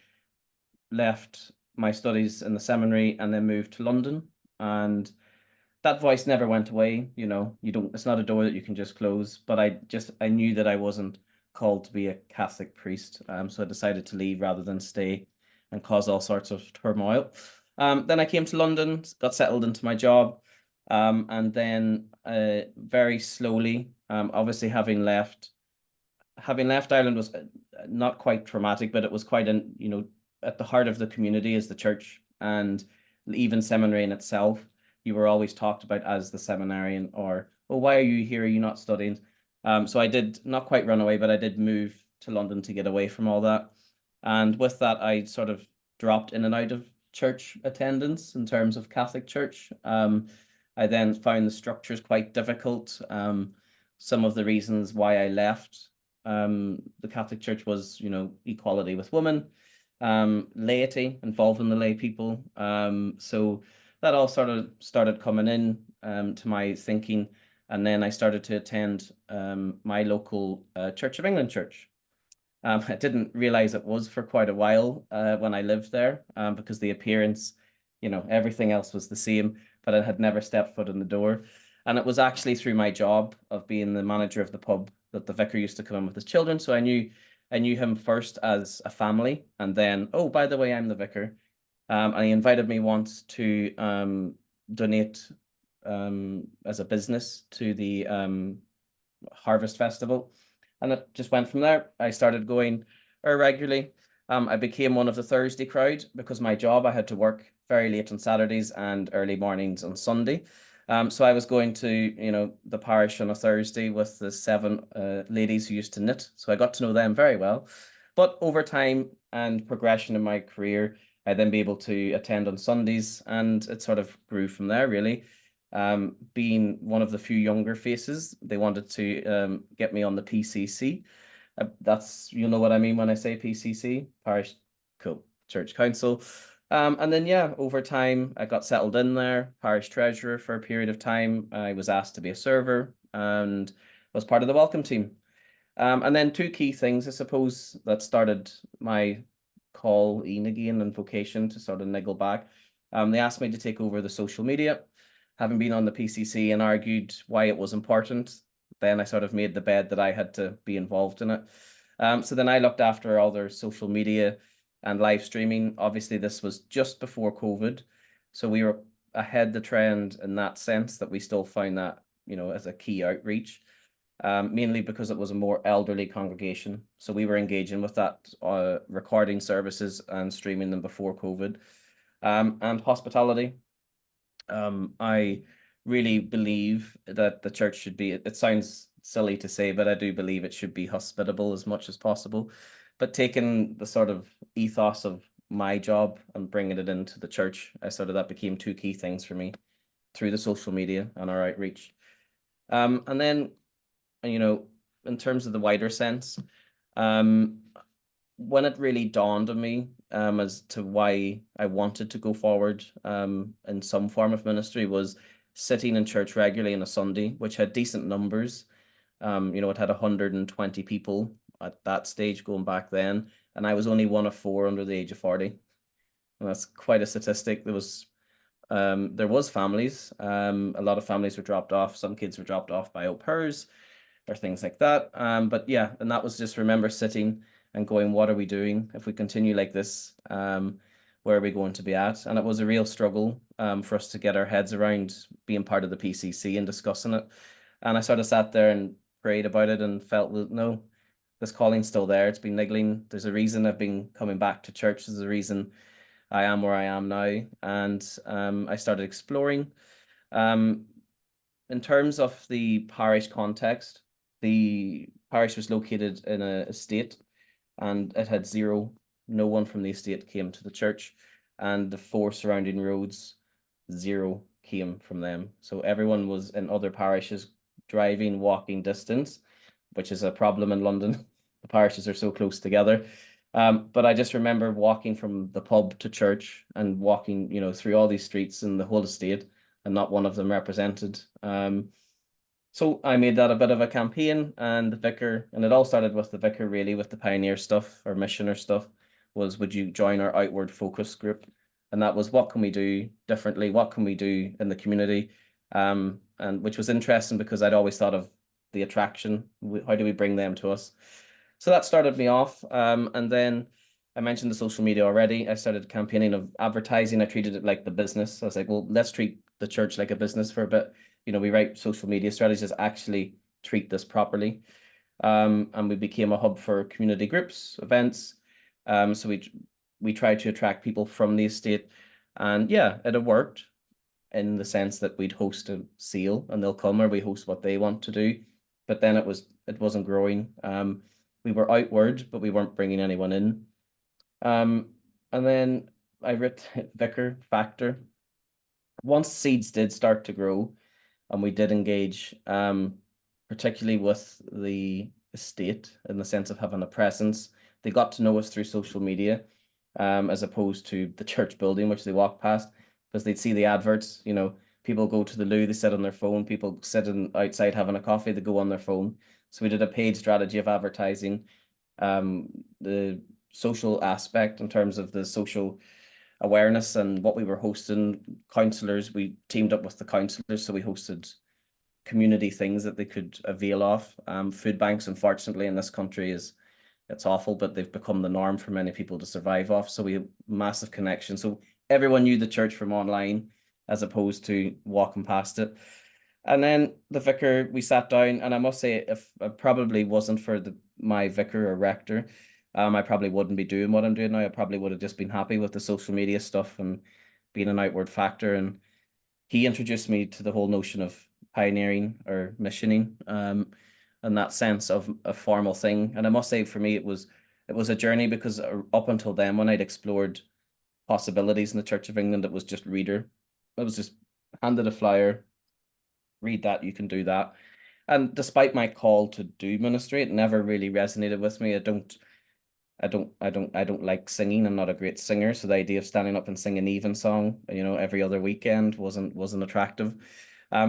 left my studies in the seminary and then moved to London. And that voice never went away. You know, it's not a door that you can just close, but I knew that I wasn't called to be a Catholic priest. So I decided to leave rather than stay and cause all sorts of turmoil. Then I came to London, got settled into my job, and then very slowly, obviously having left Ireland was not quite traumatic, but it was quite at the heart of the community is the church, and even seminary in itself. You were always talked about as the seminarian, or, oh, why are you here? Are you not studying? So I did not quite run away, but I did move to London to get away from all that. And with that, I sort of dropped in and out of church attendance in terms of Catholic church. I then found the structures quite difficult. Some of the reasons why I left the Catholic Church was, equality with women, laity, involving the lay people. So that all sort of started coming in to my thinking. And then I started to attend my local Church of England church. I didn't realize it was for quite a while when I lived there because the appearance, everything else was the same, but I had never stepped foot in the door. And it was actually through my job of being the manager of the pub that the vicar used to come in with his children. So I knew him first as a family, and then, oh, by the way, I'm the vicar. And he invited me once to donate as a business to the Harvest Festival. And it just went from there. I started going regularly. I became one of the Thursday crowd because my job, I had to work very late on Saturdays and early mornings on Sunday. So I was going to, you know, the parish on a Thursday with the 7 ladies who used to knit. So I got to know them very well. But over time and progression in my career, I'd then be able to attend on Sundays, and it sort of grew from there, really. Being one of the few younger faces, they wanted to get me on the PCC. That's, you know what I mean when I say PCC, Parish Church Council. And then, yeah, over time, I got settled in there, parish treasurer for a period of time. I was asked to be a server and was part of the welcome team. And then 2 key things, I suppose, that started my call in again and vocation to sort of niggle back. They asked me to take over the social media, having been on the PCC and argued why it was important. Then I sort of made the bed that I had to be involved in it. So then I looked after all their social media and live streaming. Obviously, this was just before COVID, so we were ahead the trend in that sense, that we still find that, you know, as a key outreach. Mainly because it was a more elderly congregation. So we were engaging with that, recording services and streaming them before COVID. And hospitality. I really believe that the church should be, it sounds silly to say, but I do believe it should be hospitable as much as possible. But taking the sort of ethos of my job and bringing it into the church, that became 2 key things for me through the social media and our outreach. And then, you know, in terms of the wider sense, when it really dawned on me as to why I wanted to go forward in some form of ministry, was sitting in church regularly on a Sunday, which had decent numbers. You know, it had 120 people at that stage going back then, and I was only one of 4 under the age of 40. And that's quite a statistic. There was families. A lot of families were dropped off. Some kids were dropped off by au pairs or things like that. But yeah, and that was just, remember sitting and going, what are we doing? If we continue like this, where are we going to be at? And it was a real struggle for us to get our heads around being part of the PCC and discussing it. And I sort of sat there and prayed about it and felt that, no, this calling's still there. It's been niggling. There's a reason I've been coming back to church. There's a reason I am where I am now. And I started exploring. In terms of the parish context, the parish was located in an estate, and it had no one from the estate came to the church, and the 4 surrounding roads, 0 came from them. So everyone was in other parishes, driving, walking distance, which is a problem in London. The parishes are so close together. But I just remember walking from the pub to church and walking, you know, through all these streets in the whole estate, and not one of them represented. So I made that a bit of a campaign, and the vicar, and it all started with the vicar really, with the pioneer stuff or missioner stuff, was, would you join our outward focus group? And that was, what can we do differently? What can we do in the community? And which was interesting because I'd always thought of the attraction. How do we bring them to us? So that started me off. And then I mentioned the social media already. I started campaigning of advertising. I treated it like the business. I was like, well, let's treat the church like a business for a bit. You know, we write social media strategies, actually treat this properly. And we became a hub for community groups, events. So we tried to attract people from the estate. And yeah, it had worked in the sense that we'd host a sale and they'll come, or we host what they want to do. But then it wasn't growing. We were outward, but we weren't bringing anyone in. And then I wrote Vicar Factor. Once seeds did start to grow, and we did engage, particularly with the estate in the sense of having a presence, they got to know us through social media, as opposed to the church building, which they walked past, because they'd see the adverts. You know, people go to the loo, they sit on their phone. People sitting outside having a coffee, they go on their phone. So we did a paid strategy of advertising. The social aspect in terms of the social awareness and what we were hosting, counsellors, we teamed up with the counsellors, so we hosted community things that they could avail of. Food banks, unfortunately, in this country it's awful, but they've become the norm for many people to survive off. So we have massive connection. So everyone knew the church from online as opposed to walking past it. And then the vicar, we sat down, and I must say, if it probably wasn't for my vicar or rector, I probably wouldn't be doing what I'm doing now. I probably would have just been happy with the social media stuff and being an outward factor. And he introduced me to the whole notion of pioneering or missioning, and that sense of a formal thing. And I must say, for me, it was a journey, because up until then, when I'd explored possibilities in the Church of England, it was just reader. I was just handed a flyer, read that, you can do that. And despite my call to do ministry, it never really resonated with me. I don't like singing. I'm not a great singer, so the idea of standing up and singing an evensong, every other weekend wasn't attractive.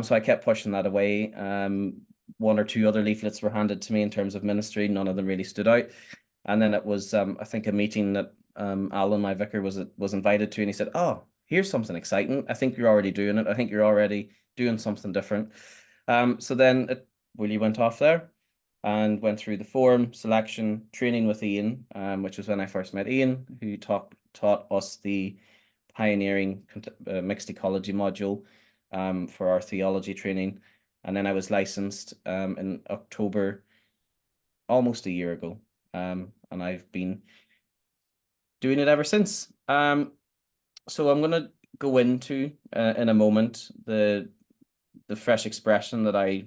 So I kept pushing that away. One or two other leaflets were handed to me in terms of ministry. None of them really stood out. And then it was, I think, a meeting that Alan, my vicar, was invited to, and he said, "Oh, here's something exciting. I think you're already doing it. I think you're already doing something different." So then it really went off there, and went through the forum selection training with Ian, which was when I first met Ian, who taught us the pioneering mixed ecology module for our theology training. And then I was licensed in October, almost a year ago, and I've been doing it ever since. So I'm going to go into in a moment the fresh expression that I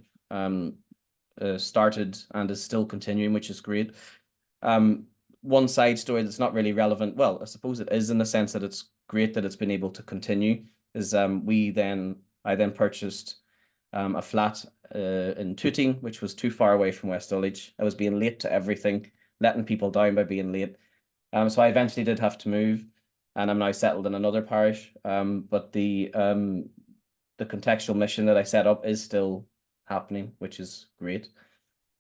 started and is still continuing, which is great. One side story that's not really relevant, well, I suppose it is, in the sense that it's great that it's been able to continue, is I then purchased a flat in Tooting, which was too far away from West Dulwich. I was being late to everything, letting people down by being late. So I eventually did have to move, and I'm now settled in another parish. But the contextual mission that I set up is still happening, which is great.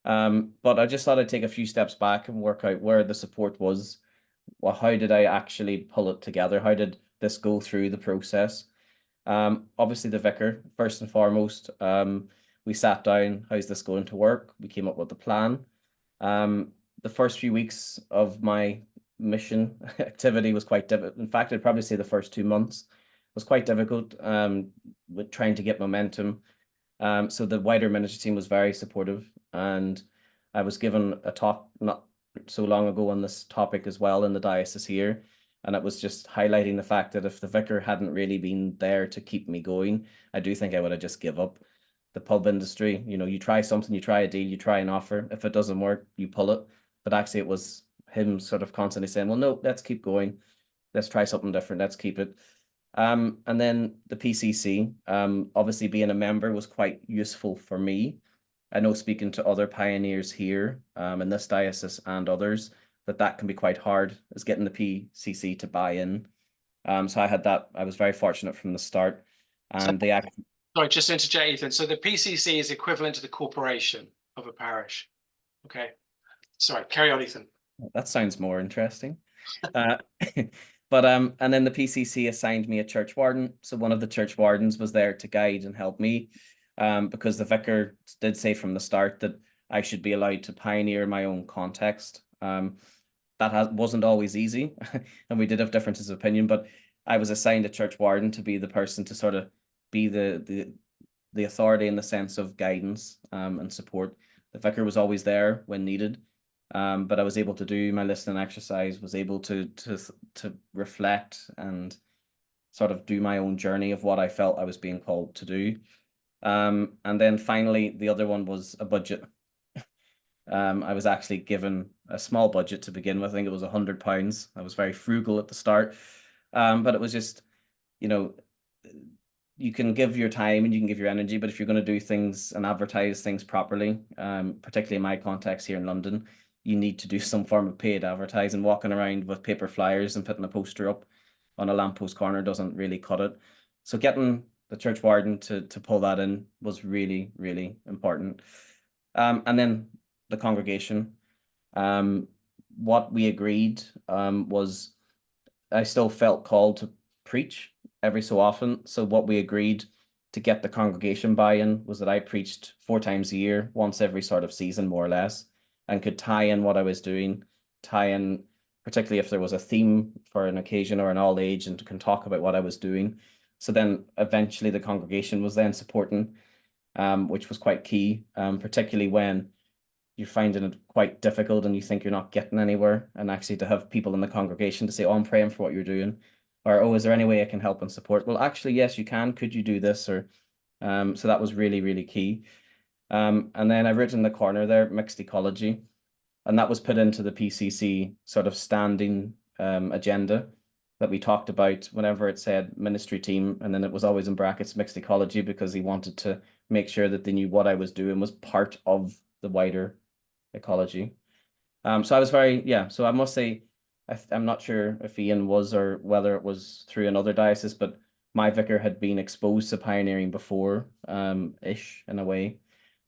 But I just thought I'd take a few steps back and work out where the support was. Well, how did I actually pull it together? How did this go through the process? Obviously the vicar, first and foremost. We sat down, how's this going to work? We came up with a plan. The first few weeks of my mission activity was quite difficult. In fact, I'd probably say the first 2 months was quite difficult with trying to get momentum. So the wider ministry team was very supportive, and I was given a talk not so long ago on this topic as well in the diocese here, and it was just highlighting the fact that if the vicar hadn't really been there to keep me going, I do think I would have just give up. The pub industry, you try something, you try a deal, you try an offer. If it doesn't work, you pull it. But actually it was him sort of constantly saying, well, no, let's keep going. Let's try something different. Let's keep it. And then the PCC, obviously being a member was quite useful for me. I know, speaking to other pioneers here in this diocese and others, that can be quite hard, is getting the PCC to buy in. So I had that. I was very fortunate from the start. And they actually... Sorry, just to interject, Ethan. So the PCC is equivalent to the corporation of a parish. Okay. Sorry, carry on, Ethan. That sounds more interesting. But and then the PCC assigned me a church warden. So one of the church wardens was there to guide and help me, because the vicar did say from the start that I should be allowed to pioneer my own context. That wasn't always easy, and we did have differences of opinion, but I was assigned a church warden to be the person to sort of be the authority in the sense of guidance and support. The vicar was always there when needed. But I was able to do my listening exercise, was able to reflect and sort of do my own journey of what I felt I was being called to do. And then finally, the other one was a budget. I was actually given a small budget to begin with. I think it was £100. I was very frugal at the start, but it was just, you can give your time and you can give your energy, but if you're going to do things and advertise things properly, particularly in my context here in London, you need to do some form of paid advertising. Walking around with paper flyers and putting a poster up on a lamppost corner doesn't really cut it. So getting the church warden to pull that in was really, really important. And then the congregation. What we agreed was I still felt called to preach every so often. So what we agreed to get the congregation buy-in was that I preached 4 times a year, once every sort of season, more or less, and could tie in what I was doing, tie in, particularly if there was a theme for an occasion or an all age, and can talk about what I was doing. So then eventually the congregation was then supporting, which was quite key, particularly when you're finding it quite difficult and you think you're not getting anywhere, and actually to have people in the congregation to say, oh, I'm praying for what you're doing, or, oh, is there any way I can help and support? Well, actually, yes, you can. Could you do this? Or so that was really, really key. And then I wrote in the corner there, mixed ecology, and that was put into the PCC sort of standing agenda that we talked about whenever it said ministry team, and then it was always in brackets mixed ecology, because he wanted to make sure that they knew what I was doing was part of the wider ecology. So I was so I must say, I'm not sure if Ian was, or whether it was through another diocese, but my vicar had been exposed to pioneering before, ish, in a way.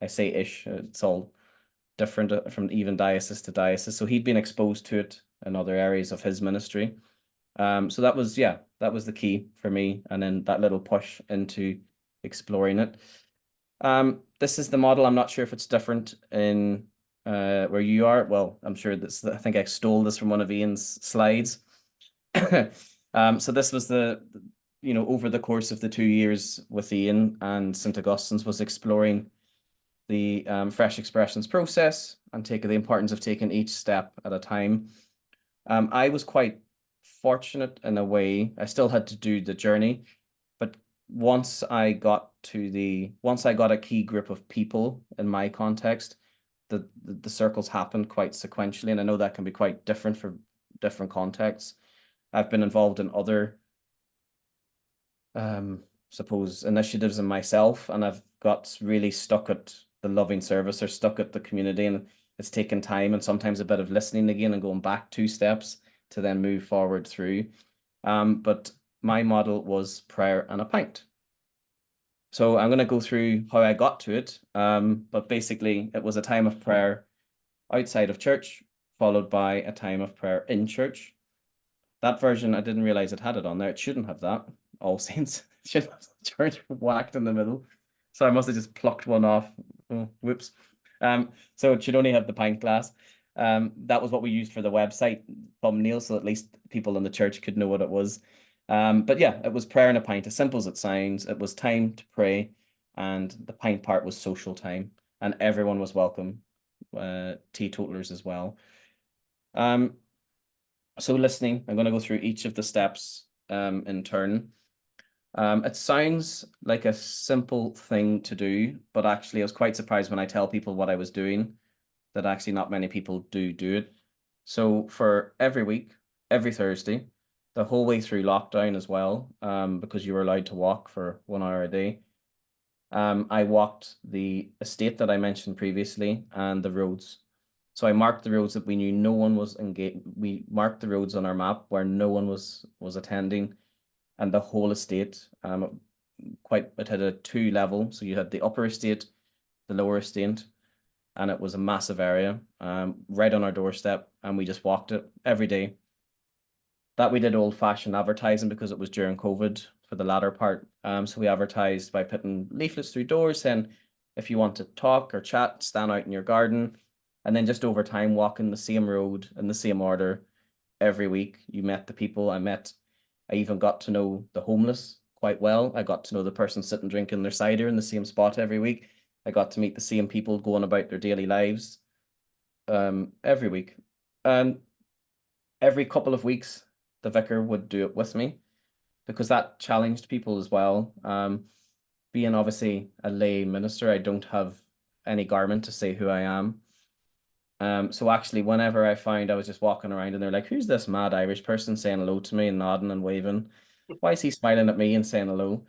I say ish, it's all different from even diocese to diocese. So he'd been exposed to it in other areas of his ministry. So that was the key for me. And then that little push into exploring it. This is the model. I'm not sure if it's different in where you are. Well, I'm sure I think I stole this from one of Ian's slides. So this was over the course of the 2 years with Ian and St. Augustine's, was exploring the fresh expressions process and the importance of taking each step at a time. I was quite fortunate in a way. I still had to do the journey, but once I got a key group of people in my context, the circles happened quite sequentially, and I know that can be quite different for different contexts. I've been involved in other suppose initiatives in myself, and I've got really stuck at the loving service, or stuck at the community, and it's taken time and sometimes a bit of listening again and going back 2 steps to then move forward through. But my model was prayer and a pint. So I'm going to go through how I got to it. But basically it was a time of prayer outside of church, followed by a time of prayer in church. That version, I didn't realize it had it on there. It shouldn't have that. All Saints should have church whacked in the middle. So I must have just plucked one off. Oh, whoops. So it should only have the pint glass. That was what we used for the website thumbnail, so at least people in the church could know what it was. But yeah, it was prayer and a pint, as simple as it sounds. It was time to pray, and the pint part was social time, and everyone was welcome, teetotalers as well. So listening, I'm going to go through each of the steps in turn. It sounds like a simple thing to do, but actually I was quite surprised when I tell people what I was doing, that actually not many people do it. So for every week, every Thursday, the whole way through lockdown as well, because you were allowed to walk for 1 hour a day, I walked the estate that I mentioned previously and the roads. So I marked the roads that we knew no one was engaged. We marked the roads on our map where no one was attending, and the whole estate, it had a 2 level. So you had the upper estate, the lower estate, and it was a massive area, right on our doorstep, and we just walked it every day. That we did old-fashioned advertising because it was during COVID for the latter part. So we advertised by putting leaflets through doors saying, if you want to talk or chat, stand out in your garden. And then just over time, walking the same road in the same order every week. You met the people. I even got to know the homeless quite well. I got to know the person sitting drinking their cider in the same spot every week. I got to meet the same people going about their daily lives every week. And every couple of weeks, the vicar would do it with me, because that challenged people as well. Being obviously a lay minister, I don't have any garment to say who I am. So actually, whenever I found I was just walking around and they're like, who's this mad Irish person saying hello to me and nodding and waving? Why is he smiling at me and saying hello?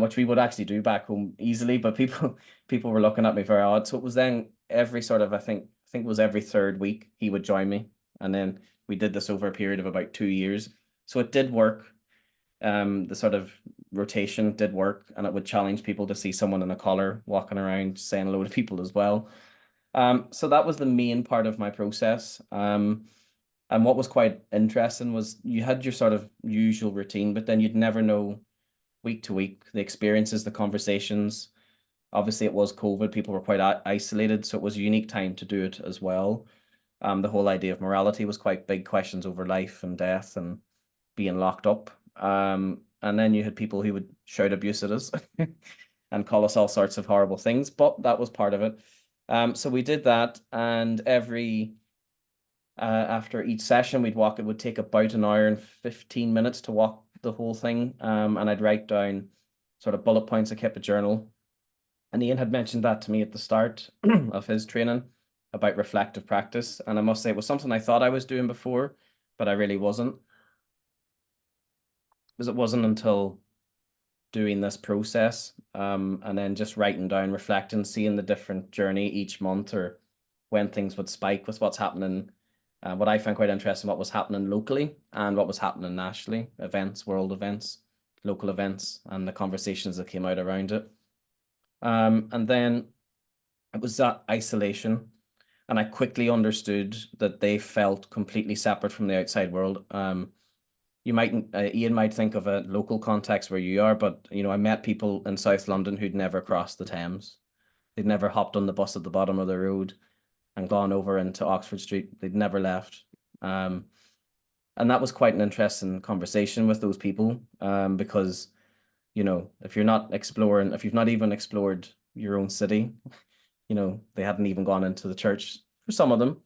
Which we would actually do back home easily, but people were looking at me very odd. So it was then every sort of, I think it was every 3rd week he would join me. And then we did this over a period of about 2 years. So it did work. The sort of rotation did work, and it would challenge people to see someone in a collar walking around saying hello to people as well. So that was the main part of my process. And what was quite interesting was you had your sort of usual routine, but then you'd never know week to week the experiences, the conversations. Obviously, it was COVID. People were quite isolated, so it was a unique time to do it as well. The whole idea of morality was quite big, questions over life and death and being locked up. And then you had people who would shout abuse at us and call us all sorts of horrible things, but that was part of it. So we did that, and after each session we'd walk. It would take about an hour and 15 minutes to walk the whole thing. And I'd write down sort of bullet points. I kept a journal, and Ian had mentioned that to me at the start of his training about reflective practice, and I must say it was something I thought I was doing before, but I really wasn't, because it wasn't until doing this process, and then just writing down, reflecting, seeing the different journey each month, or when things would spike with what's happening. What I found quite interesting, what was happening locally and what was happening nationally, events, world events, local events, and the conversations that came out around it. And then it was that isolation, and I quickly understood that they felt completely separate from the outside world. You might, Ian might think of a local context where you are, but you know, I met people in South London who'd never crossed the Thames. They'd never hopped on the bus at the bottom of the road and gone over into Oxford Street. They'd never left. And that was quite an interesting conversation with those people, because, you know, if you're not exploring, if you've not even explored your own city, you know, they hadn't even gone into the church for some of them.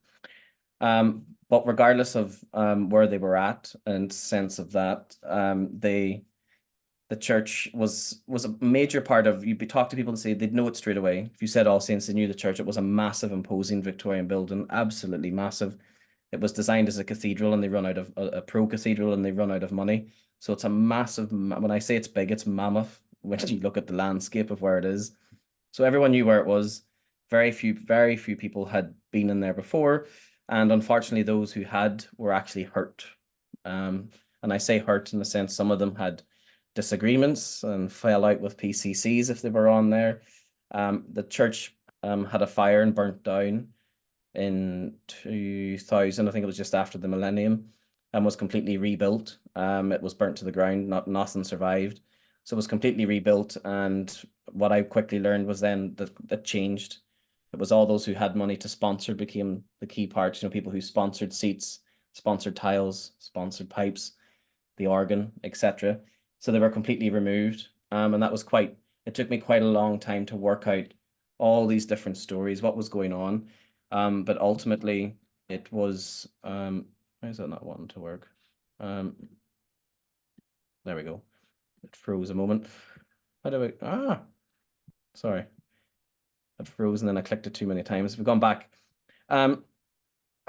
But regardless of where they were at and sense of that, the church was a major part of. You'd be talk to people and say they'd know it straight away. If you said All Saints, they knew the church. It was a massive, imposing Victorian building, absolutely massive. It was designed as a cathedral, and they run out of a pro cathedral, and they run out of money. So it's a massive. When I say it's big, it's mammoth when you look at the landscape of where it is. So everyone knew where it was. Very few people had been in there before. And unfortunately, those who had were actually hurt. And I say hurt in the sense some of them had disagreements and fell out with PCCs if they were on there. The church had a fire and burnt down in 2000. I think it was just after the millennium, and was completely rebuilt. It was burnt to the ground, nothing survived. So it was completely rebuilt. And what I quickly learned was then that changed. It was all those who had money to sponsor became the key parts, you know, people who sponsored seats, sponsored tiles, sponsored pipes, the organ, etc. So they were completely removed. And that was it took me quite a long time to work out all these different stories, what was going on. But ultimately it was, why is that not wanting to work? There we go. It froze a moment. How do I, sorry. It froze and then I clicked it too many times. We've gone back. So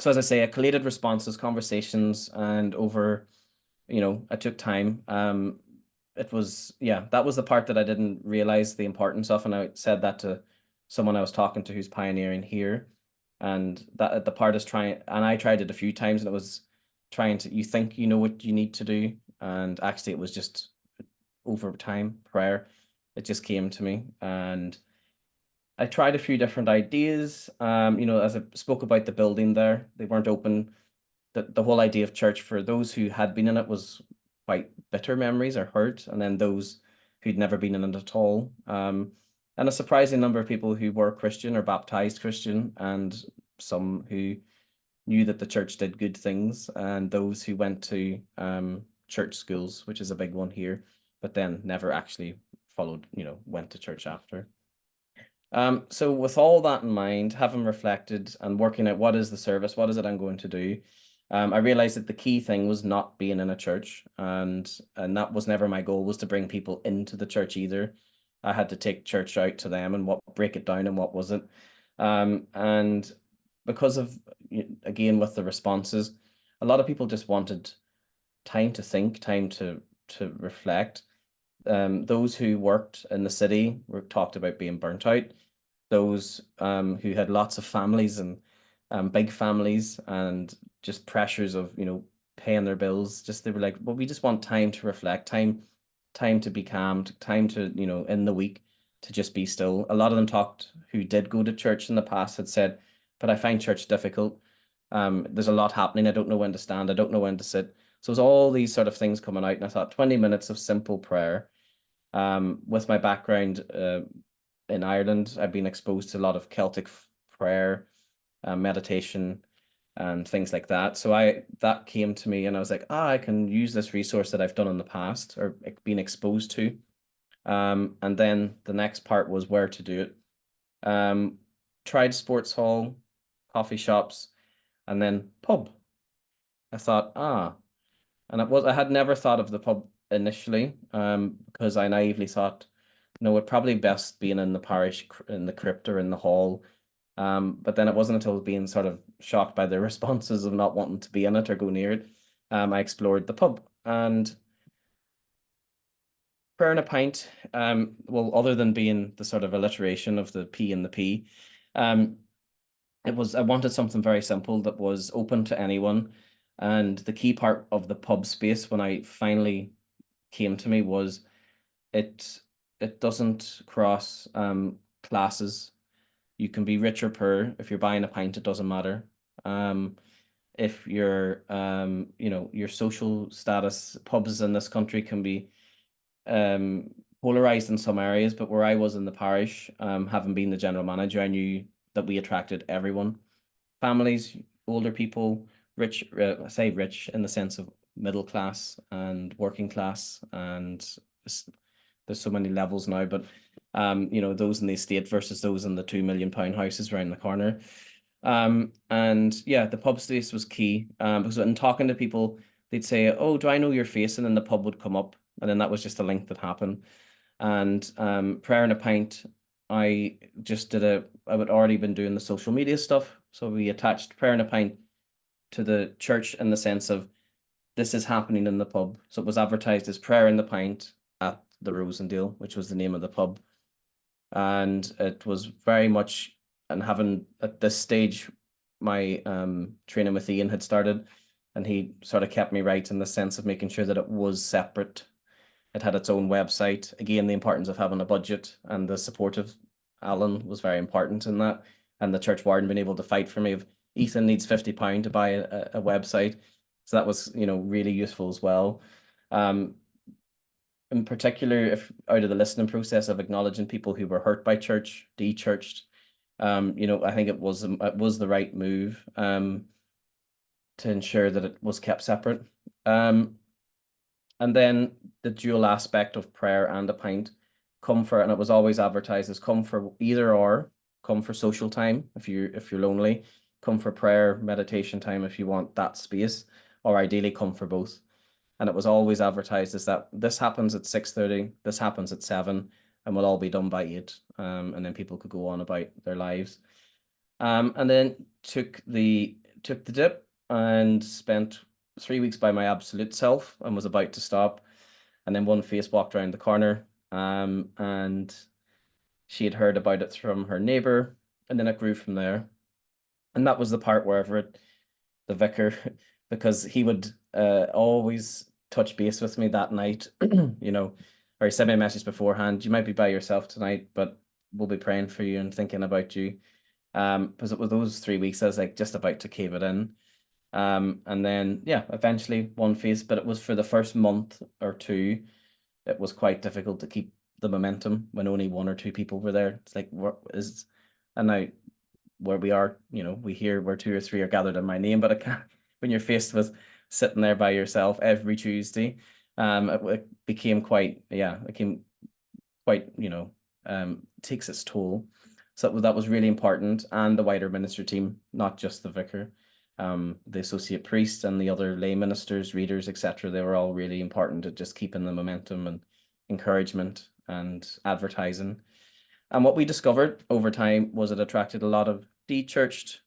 as I say, I collated responses, conversations, and over, you know, I took time. It was, yeah, that was the part that I didn't realize the importance of. And I said that to someone I was talking to who's pioneering here. And that the part is trying, and I tried it a few times, and it was trying to, you think you know what you need to do. And actually it was just over time, prayer. It just came to me. And I tried a few different ideas. You know, as I spoke about the building there, they weren't open. The whole idea of church for those who had been in it was quite bitter memories or hurt, and then those who'd never been in it at all. And a surprising number of people who were Christian or baptized Christian, and some who knew that the church did good things, and those who went to church schools, which is a big one here, but then never actually followed, you know, went to church after. So with all that in mind, having reflected and working out what is the service, what is it I'm going to do, I realized that the key thing was not being in a church, and that was never my goal, was to bring people into the church either. I had to take church out to them and break it down and what was it. And because of, again, with the responses, a lot of people just wanted time to think, time to reflect. Those who worked in the city were talked about being burnt out. Those who had lots of families and big families and just pressures of, you know, paying their bills, just they were like, well, we just want time to reflect, time to be calmed, time to, you know, in the week to just be still. A lot of them talked, who did go to church in the past, had said, but I find church difficult. There's a lot happening. I don't know when to stand. I don't know when to sit. So it was all these sort of things coming out. And I thought 20 minutes of simple prayer. With my background in Ireland, I've been exposed to a lot of Celtic prayer, meditation, and things like that. So that came to me, and I was like, I can use this resource that I've done in the past or been exposed to. And then the next part was where to do it. tried sports hall, coffee shops, and then pub. I thought, and I had never thought of the pub initially, because I naively thought, no, it'd probably best being in the parish, in the crypt or in the hall. But then it wasn't until being sort of shocked by the responses of not wanting to be in it or go near it, I explored the pub. And prayer and a pint, well, other than being the sort of alliteration of the P and the P, I wanted something very simple that was open to anyone. And the key part of the pub space when I finally came to me was it doesn't cross classes. You can be rich or poor. If you're buying a pint, it doesn't matter. If you're your social status, pubs in this country can be polarized in some areas, but where I was in the parish, having been the general manager, I knew that we attracted everyone. Families, older people, rich, I say rich in the sense of middle class and working class, and there's so many levels now, but those in the estate versus those in the £2 million houses around the corner. And yeah, the pub space was key, because in talking to people, they'd say, oh, do I know your face? And then the pub would come up, and then that was just a link that happened. And prayer and a pint, I would already been doing the social media stuff. So we attached prayer and a pint to the church in the sense of this is happening in the pub. So it was advertised as prayer in the pint at the Rosendale, which was the name of the pub. And it was very much, and having at this stage, my training with Ian had started, and he sort of kept me right in the sense of making sure that it was separate. It had its own website. Again, the importance of having a budget and the support of Alan was very important in that. And the church warden being able to fight for me if Ethan needs £50 to buy a website. So that was, really useful as well. In particular, if out of the listening process of acknowledging people who were hurt by church, de-churched, I think it was the right move to ensure that it was kept separate. And then the dual aspect of prayer and a pint, and it was always advertised as come for either or, come for social time if you're lonely, come for prayer, meditation time if you want that space, or ideally come for both. And it was always advertised as that this happens at 6:30, this happens at 7, and we'll all be done by 8. And then people could go on about their lives. And then took the dip and spent 3 weeks by my absolute self and was about to stop. And then one face walked around the corner, and she had heard about it from her neighbor, and then it grew from there. And that was the part wherever the vicar, because he would always touch base with me that night, or he sent me a message beforehand, you might be by yourself tonight, but we'll be praying for you and thinking about you. Because it was those 3 weeks I was like just about to cave it in. And then, yeah, eventually one face, but it was for the first month or two, it was quite difficult to keep the momentum when only 1 or 2 people were there. It's like, and now where we are, we hear where 2 or 3 are gathered in my name, but I can't, when you're faced with sitting there by yourself every Tuesday, it became quite, takes its toll. So that was really important, and the wider ministry team, not just the vicar, the associate priest and the other lay ministers, readers, etc. They were all really important at just keeping the momentum and encouragement and advertising. And what we discovered over time was it attracted a lot of de-churched,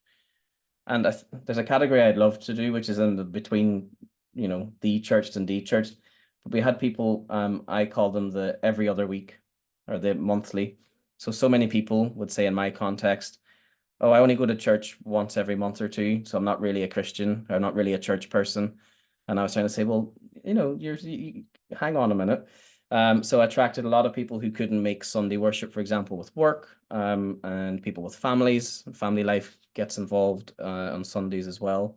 and there's a category I'd love to do, which is in the between, the churched and de-churched. But we had people, I call them the every other week or the monthly. So many people would say in my context, oh, I only go to church once every month or two, so I'm not really a Christian, or not really a church person. And I was trying to say, well, you hang on a minute. So I attracted a lot of people who couldn't make Sunday worship, for example, with work, and people with families. Family life gets involved on Sundays as well.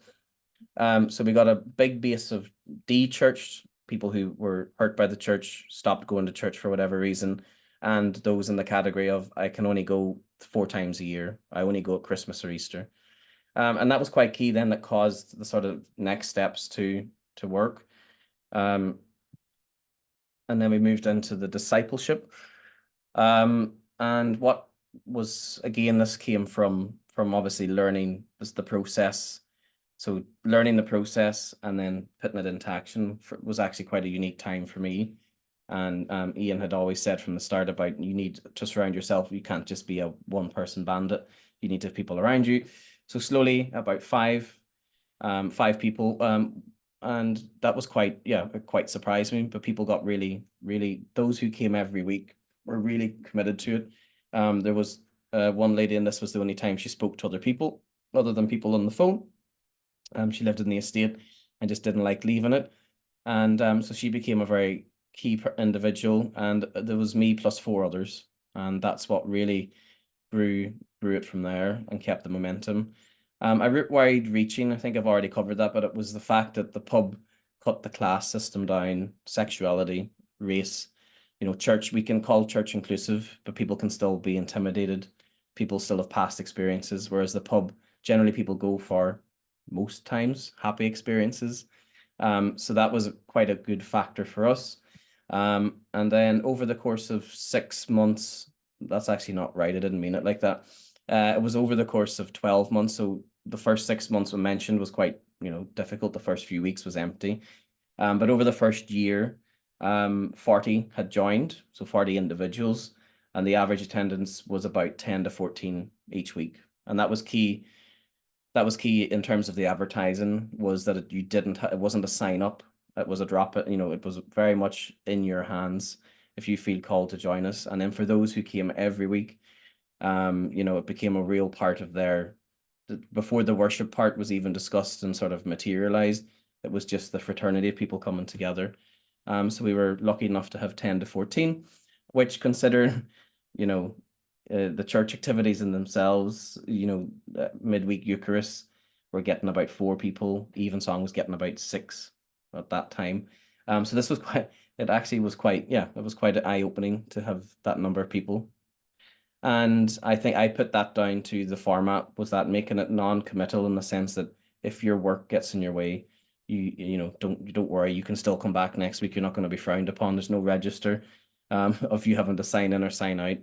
So we got a big base of de-churched people who were hurt by the church, stopped going to church for whatever reason, and those in the category of I can only go 4 times a year. I only go at Christmas or Easter. And that was quite key then, that caused the sort of next steps to work. And then we moved into the discipleship. And what was, again, this came from obviously learning the process. So learning the process and then putting it into action was actually quite a unique time for me. And Ian had always said from the start about you need to surround yourself. You can't just be a one-person bandit. You need to have people around you. So slowly, about five people, and that was quite, it quite surprised me. But people got really, those who came every week were really committed to it. There was one lady, and this was the only time she spoke to other people other than people on the phone. She lived in the estate and just didn't like leaving it. And so she became a very key individual, and there was me plus 4 others. And that's what really grew it from there and kept the momentum. Wide reaching, I think I've already covered that, but it was the fact that the pub cut the class system down, sexuality, race. Church, we can call church inclusive, but people can still be intimidated. People still have past experiences, whereas the pub, generally people go for, most times, happy experiences. So that was quite a good factor for us. And then over the course of 6 months, that's actually not right, I didn't mean it like that. It was over the course of 12 months. So the first 6 months we mentioned was quite, difficult. The first few weeks was empty. But over the first year, 40 had joined, so 40 individuals, and the average attendance was about 10 to 14 each week. And that was key. That was key in terms of the advertising, was that it wasn't a sign up, it was a drop it, it was very much in your hands if you feel called to join us. And then for those who came every week, it became a real part of before the worship part was even discussed and sort of materialized, it was just the fraternity of people coming together. So we were lucky enough to have 10 to 14, which, consider, the church activities in themselves, midweek Eucharist, we're getting about 4 people. Evensong was getting about 6 at that time. So this was it was quite eye-opening to have that number of people. And I think I put that down to the format, was that making it non-committal, in the sense that if your work gets in your way, don't worry, you can still come back next week. You're not going to be frowned upon. There's no register of you having to sign in or sign out.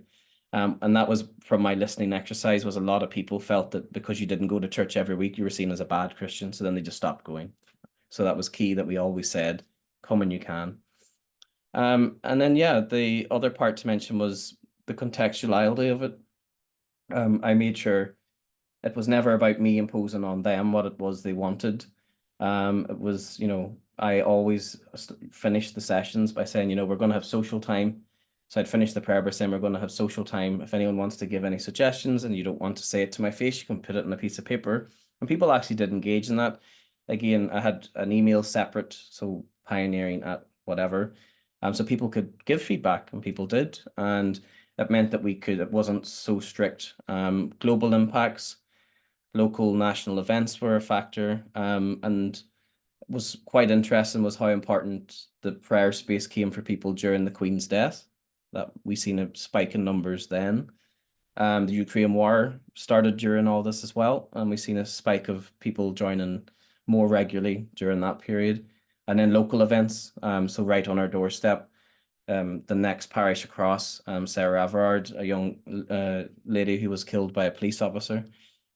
And that was, from my listening exercise, was a lot of people felt that because you didn't go to church every week, you were seen as a bad Christian. So then they just stopped going. So that was key, that we always said, come when you can. And then, the other part to mention was the contextuality of it. I made sure it was never about me imposing on them what it was they wanted. It was, I always finished the sessions by saying, we're going to have social time. So I'd finish the prayer by saying, we're going to have social time. If anyone wants to give any suggestions and you don't want to say it to my face, you can put it on a piece of paper. And people actually did engage in that. Again, I had an email separate, so pioneering at whatever. So people could give feedback, and people did. And it meant that it wasn't so strict. Global impacts, local national events were a factor. And was quite interesting was how important the prayer space came for people during the Queen's death. That we seen a spike in numbers then. The Ukraine war started during all this as well, and we've seen a spike of people joining more regularly during that period. And then local events, so right on our doorstep, the next parish across, Sarah Everard, a young lady who was killed by a police officer.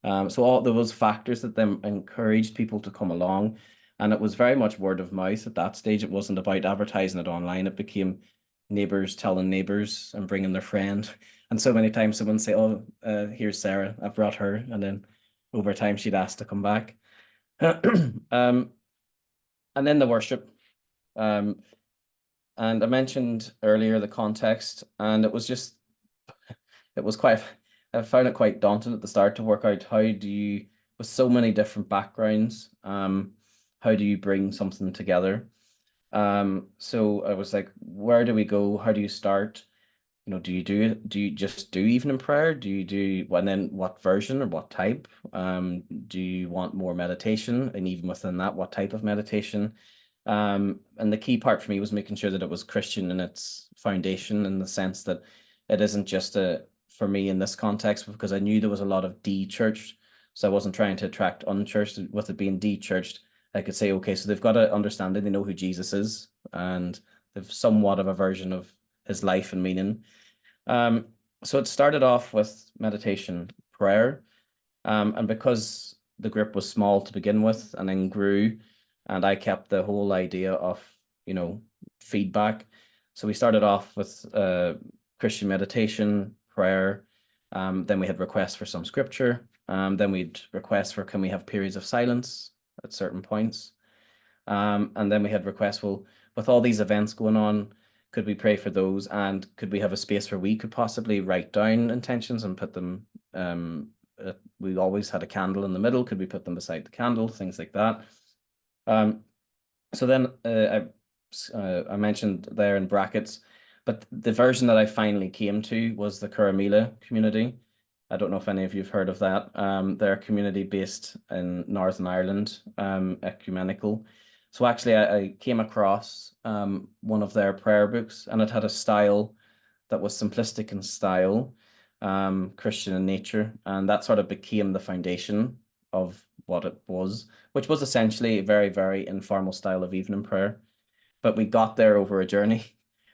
So all those factors that then encouraged people to come along. And it was very much word of mouth at that stage. It wasn't about advertising it online. It became neighbors telling neighbors and bringing their friend. And so many times someone say, oh, here's Sarah, I've brought her. And then over time she'd ask to come back. And then the worship. And I mentioned earlier the context, and it was I found it quite daunting at the start to work out with so many different backgrounds, how do you bring something together? So I was like, where do we go? How do you start? Do you just do evening prayer? And then what version or what type? Do you want more meditation? And even within that, what type of meditation? And the key part for me was making sure that it was Christian in its foundation, in the sense that it isn't just for me in this context, because I knew there was a lot of de-churched. So I wasn't trying to attract unchurched. With it being de-churched, I could say, okay, so they've got to understand it. They know who Jesus is, and they've somewhat of a version of his life and meaning. So it started off with meditation, prayer, and because the group was small to begin with and then grew, and I kept the whole idea of, feedback. So we started off with Christian meditation, prayer, then we had requests for some scripture, then we'd request for, can we have periods of silence at certain points? And then we had requests, well, with all these events going on, could we pray for those? And could we have a space where we could possibly write down intentions and put them, we always had a candle in the middle. Could we put them beside the candle? Things like that. So then I mentioned there in brackets, but the version that I finally came to was the Curamila community. I don't know if any of you have heard of that. They're a community based in Northern Ireland, ecumenical. So actually I came across one of their prayer books, and it had a style that was simplistic in style, Christian in nature, and that sort of became the foundation of what it was, which was essentially a very, very informal style of evening prayer. But we got there over a journey,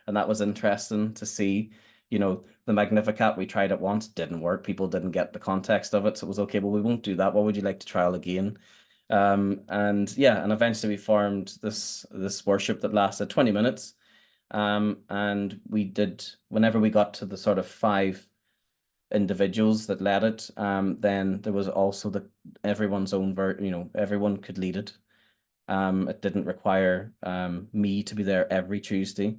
and that was interesting to see. The Magnificat, we tried it once, didn't work. People didn't get the context of it, so it was okay, well, we won't do that. What would you like to trial again? And eventually we formed this worship that lasted 20 minutes. And we did, whenever we got to the sort of 5 individuals that led it, then there was also everyone's own everyone could lead it. It didn't require me to be there every Tuesday.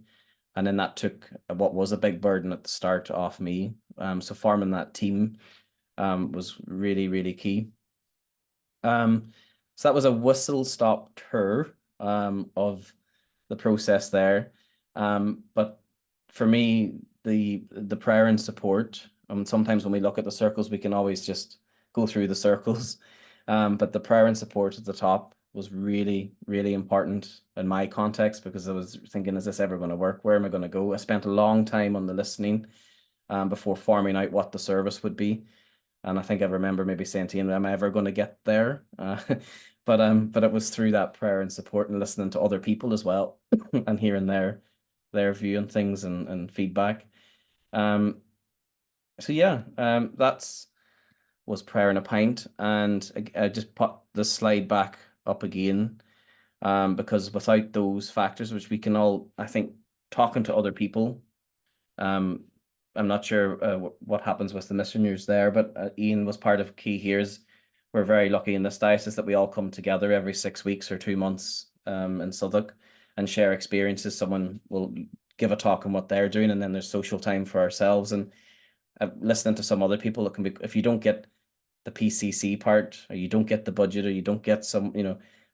And then that took what was a big burden at the start off me. So forming that team was really, really key. So that was a whistle-stop tour of the process there. But for me, the prayer and support, sometimes when we look at the circles, we can always just go through the circles. But the prayer and support at the top was really, really important in my context, because I was thinking, is this ever going to work? Where am I going to go? I spent a long time on the listening before forming out what the service would be. And I think I remember maybe saying to him, am I ever going to get there? But it was through that prayer and support and listening to other people as well and hearing their view and things and feedback. So yeah, that's was prayer in a pint. And I just put the slide back up again, because without those factors, which we can all, I think, talking to other people, I'm not sure what happens with the missionaries there, but Ian was part of key here. We're very lucky in this diocese that we all come together every 6 weeks or 2 months in Southwark and share experiences. Someone will give a talk on what they're doing, and then there's social time for ourselves. And listening to some other people, it can be, if you don't get the PCC part, or you don't get the budget, or you don't get some,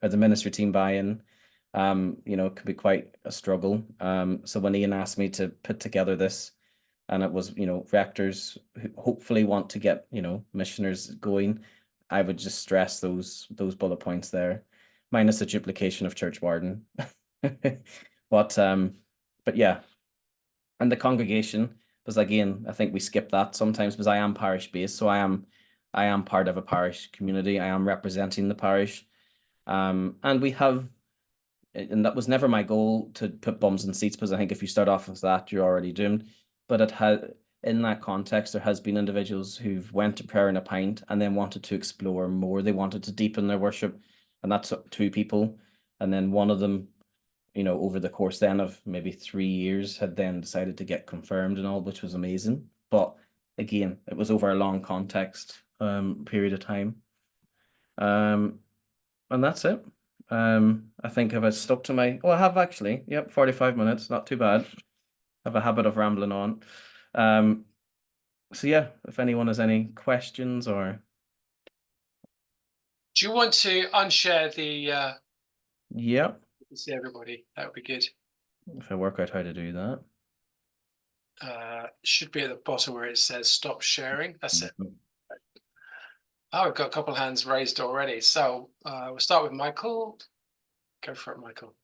or the ministry team buy-in, it could be quite a struggle. So when Ian asked me to put together this, and it was, rectors who hopefully want to get, missioners going, I would just stress those bullet points there, minus the duplication of church warden. But yeah, and the congregation, because again, I think we skip that sometimes, because I am parish based, so I am part of a parish community. I am representing the parish, and we have, and that was never my goal to put bums in seats, because I think if you start off with that, you're already doomed. But it had, in that context, there has been individuals who've went to prayer in a pint and then wanted to explore more. They wanted to deepen their worship, and that's 2 people. And then one of them, over the course then of maybe 3 years, had then decided to get confirmed and all, which was amazing. But again, it was over a long context period of time. And that's it. I think if I stuck to my, I have actually, yep, 45 minutes, not too bad. I have a habit of rambling on. So yeah, if anyone has any questions or. Do you want to unshare the? Yeah. See everybody. That would be good. If I work out how to do that. Should be at the bottom where it says stop sharing. That's it. Oh, we've got a couple of hands raised already. So we'll start with Michael. Go for it, Michael.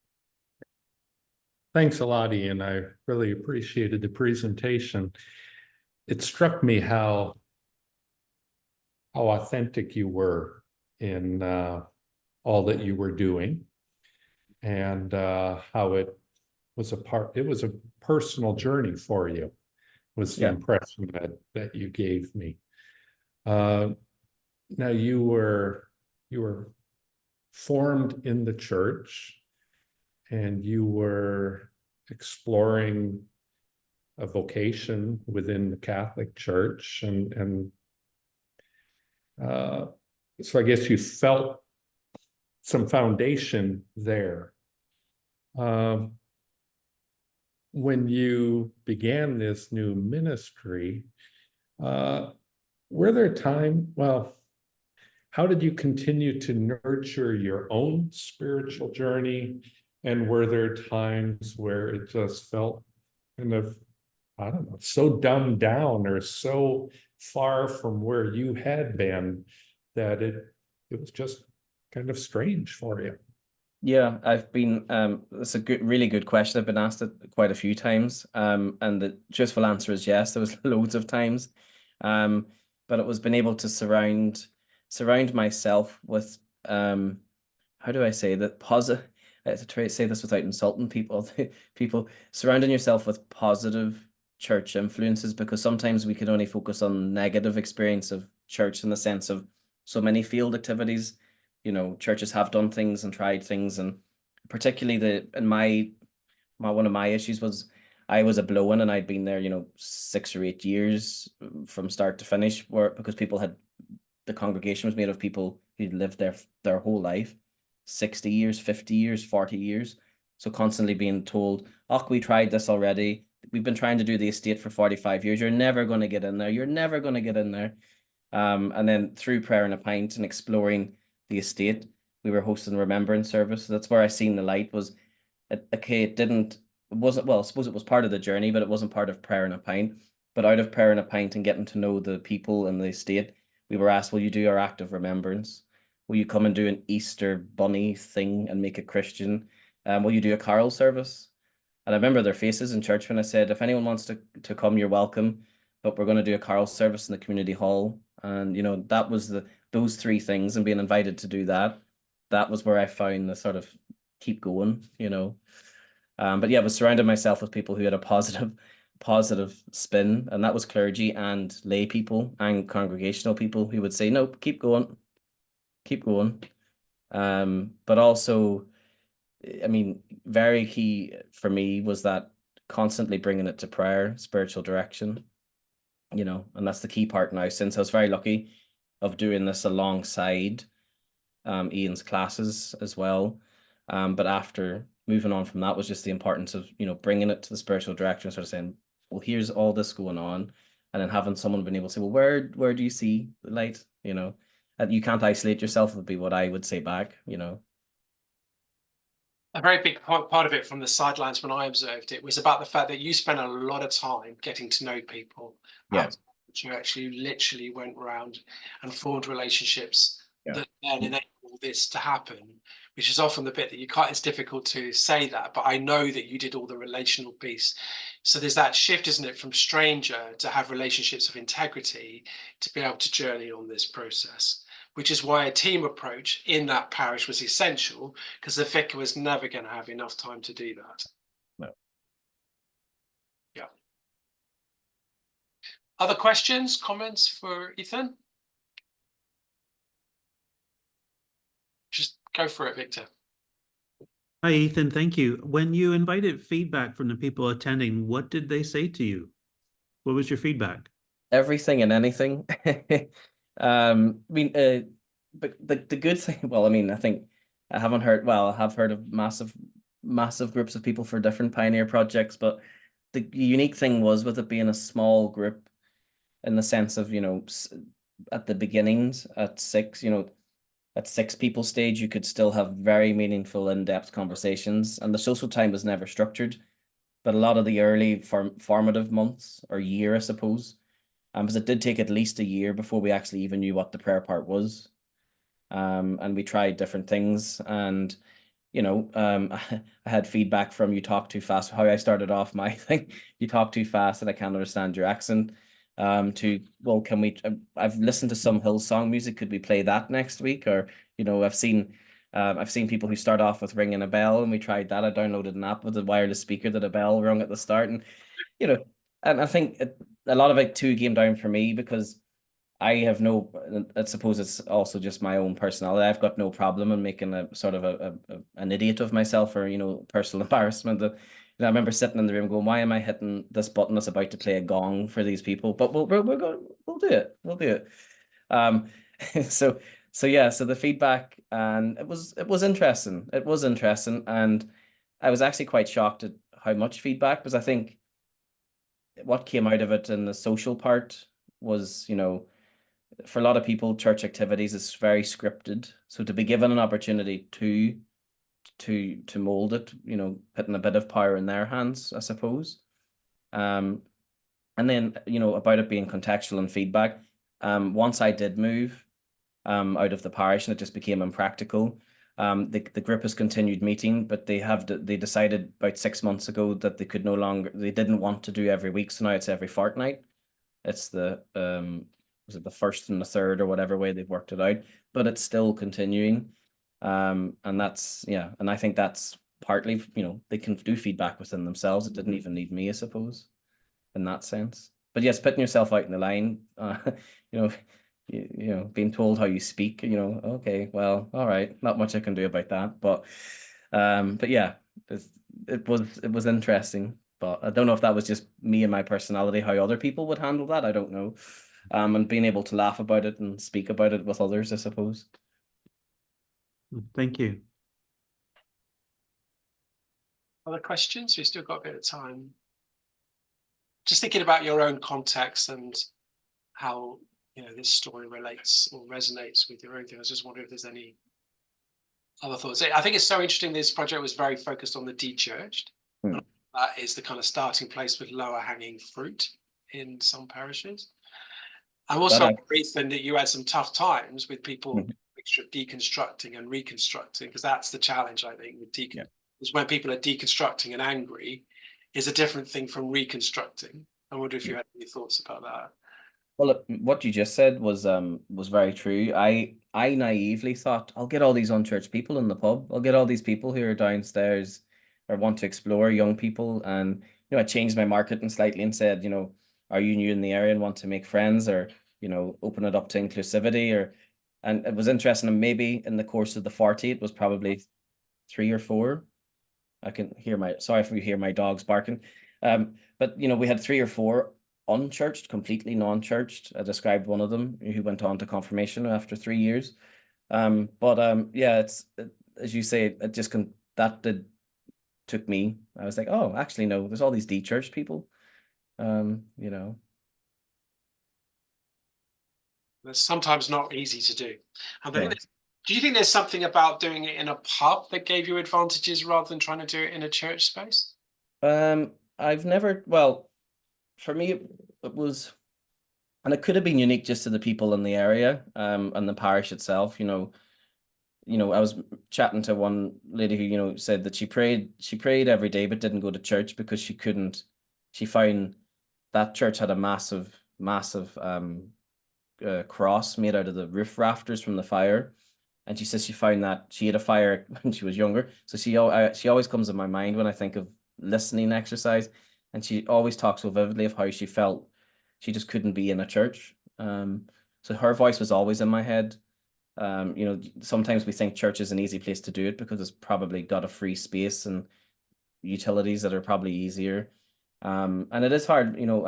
Thanks a lot, Ian. I really appreciated the presentation. It struck me how authentic you were in all that you were doing, and how it was a personal journey for you. It was the Yeah. impression that you gave me. Now you were formed in the church, and you were exploring a vocation within the Catholic Church, and so I guess you felt some foundation there. When you began this new ministry, were there how did you continue to nurture your own spiritual journey? And were there times where it just felt kind of, I don't know, so dumbed down or so far from where you had been that it was just kind of strange for you? Yeah, I've been that's a really good question. I've been asked it quite a few times. And the truthful answer is yes, there was loads of times. But it was been able to surround myself with how do I say that, positive, to try to say this without insulting people, surrounding yourself with positive church influences, because sometimes we can only focus on negative experience of church in the sense of so many field activities. You know, churches have done things and tried things, and particularly one of my issues was I was a blow-in, and I'd been there, 6 or 8 years from start to finish, because the congregation was made of people who'd lived there their whole life, 60 years, 50 years, 40 years. So constantly being told, oh, we tried this already. We've been trying to do the estate for 45 years. You're never going to get in there. You're never going to get in there. And then through Prayer and a Pint and exploring the estate, we were hosting remembrance service. So that's where I seen the light was, okay, it wasn't, well, I suppose it was part of the journey, but it wasn't part of Prayer and a Pint. But out of Prayer and a Pint and getting to know the people in the estate, we were asked, will you do our act of remembrance? Will you come and do an Easter bunny thing and make it Christian? Will you do a carol service? And I remember their faces in church when I said, if anyone wants to come, you're welcome, but we're going to do a carol service in the community hall. And, that was those 3 things, and being invited to do that was where I found the sort of keep going, But yeah, I was surrounding myself with people who had a positive spin, and that was clergy and lay people and congregational people who would say, no, keep going. But also, I mean, very key for me was that constantly bringing it to prayer, spiritual direction, and that's the key part now, since I was very lucky of doing this alongside Ian's classes as well. But after moving on from that was just the importance of, bringing it to the spiritual direction, sort of saying, well, here's all this going on. And then having someone been able to say, well, where do you see the light? And you can't isolate yourself, would be what I would say back, A very big part of it from the sidelines when I observed it was about the fact that you spent a lot of time getting to know people. Yeah. You actually literally went around and formed relationships that then enable this to happen, which is often the bit that it's difficult to say that, but I know that you did all the relational piece. So there's that shift, isn't it, from stranger to have relationships of integrity to be able to journey on this process, which is why a team approach in that parish was essential, because the vicar was never going to have enough time to do that. No. Yeah. Other questions, comments for Ethan? Just go for it, Victor. Hi, Ethan. Thank you. When you invited feedback from the people attending, what did they say to you? What was your feedback? Everything and anything. I mean, but the good thing, well, I mean, I think I have heard of massive groups of people for different pioneer projects, but the unique thing was with it being a small group in the sense of, at the beginnings at 6, at 6 people stage, you could still have very meaningful, in-depth conversations, and the social time was never structured. But a lot of the early formative months or year, I suppose, because it did take at least a year before we actually even knew what the prayer part was. And we tried different things, and I had feedback from you talk too fast. How I started off my thing, you talk too fast and I can't understand your accent. To, well, can we? I've listened to some Hillsong music. Could we play that next week? Or I've seen people who start off with ringing a bell, and we tried that. I downloaded an app with a wireless speaker that a bell rung at the start, and and I think a lot of it too came down for me because I have no, I suppose it's also just my own personality. I've got no problem in making a sort of an idiot of myself, or, you know, personal embarrassment. You know, I remember sitting in the room going, why am I hitting this button that's about to play a gong for these people? But we'll do it. We'll do it. So yeah, so the feedback, and it was interesting. It was interesting, and I was actually quite shocked at how much feedback, because I think what came out of it in the social part was, you know, for a lot of people, church activities is very scripted. So to be given an opportunity to mold it, you know, putting a bit of power in their hands, I suppose. And then, you know, about it being contextual and feedback. Once I did move out of the parish and it just became impractical, the group has continued meeting, but they decided about 6 months ago that they could no longer, they didn't want to do every week, so now it's every fortnight. It's the was it the first and the third or whatever way they've worked it out, but it's still continuing. And that's, yeah, and I think that's partly, you know, they can do feedback within themselves. It didn't even need me, I suppose, in that sense. But yes, putting yourself out in the line, you know, you know, being told how you speak, you know, okay, well, all right, not much I can do about that. But yeah, it was interesting. But I don't know if that was just me and my personality, how other people would handle that. I don't know. And being able to laugh about it and speak about it with others, I suppose. Thank you. Other questions? We've still got a bit of time. Just thinking about your own context and how, you know, this story relates or resonates with your own thing. I was just wondering if there's any other thoughts. I think it's so interesting. This project was very focused on the de-churched. That is the kind of starting place with lower hanging fruit in some parishes. I'm also Ethan, that you had some tough times with people deconstructing and reconstructing, because that's the challenge, I think, with is when people are deconstructing and angry is a different thing from reconstructing. I wonder if you had any thoughts about that. Well, what you just said was very true. I naively thought, I'll get all these unchurched people in the pub. I'll get all these people who are downstairs or want to explore, young people. And, you know, I changed my marketing slightly and said, you know, are you new in the area and want to make friends, or, you know, open it up to inclusivity? Or, and it was interesting. And maybe in the course of the 40, it was probably 3 or 4. I can hear sorry if you hear my dogs barking. But, you know, we had 3 or 4 unchurched, completely non-churched. I described one of them who went on to confirmation after 3 years. Yeah, as you say, it just took me. I was like, oh, actually, no, there's all these de-churched people. You know. That's sometimes not easy to do. Do you think there's something about doing it in a pub that gave you advantages rather than trying to do it in a church space? I've never, well, for me, it was, and it could have been unique just to the people in the area, and the parish itself. You know, I was chatting to one lady who, you know, said that she prayed every day but didn't go to church because she found that church had a massive cross made out of the roof rafters from the fire. And she says she found that she had a fire when she was younger. So she always comes in my mind when I think of listening exercise. And she always talks so vividly of how she felt she just couldn't be in a church. So her voice was always in my head. You know, sometimes we think church is an easy place to do it because it's probably got a free space and utilities that are probably easier. And it is hard, you know,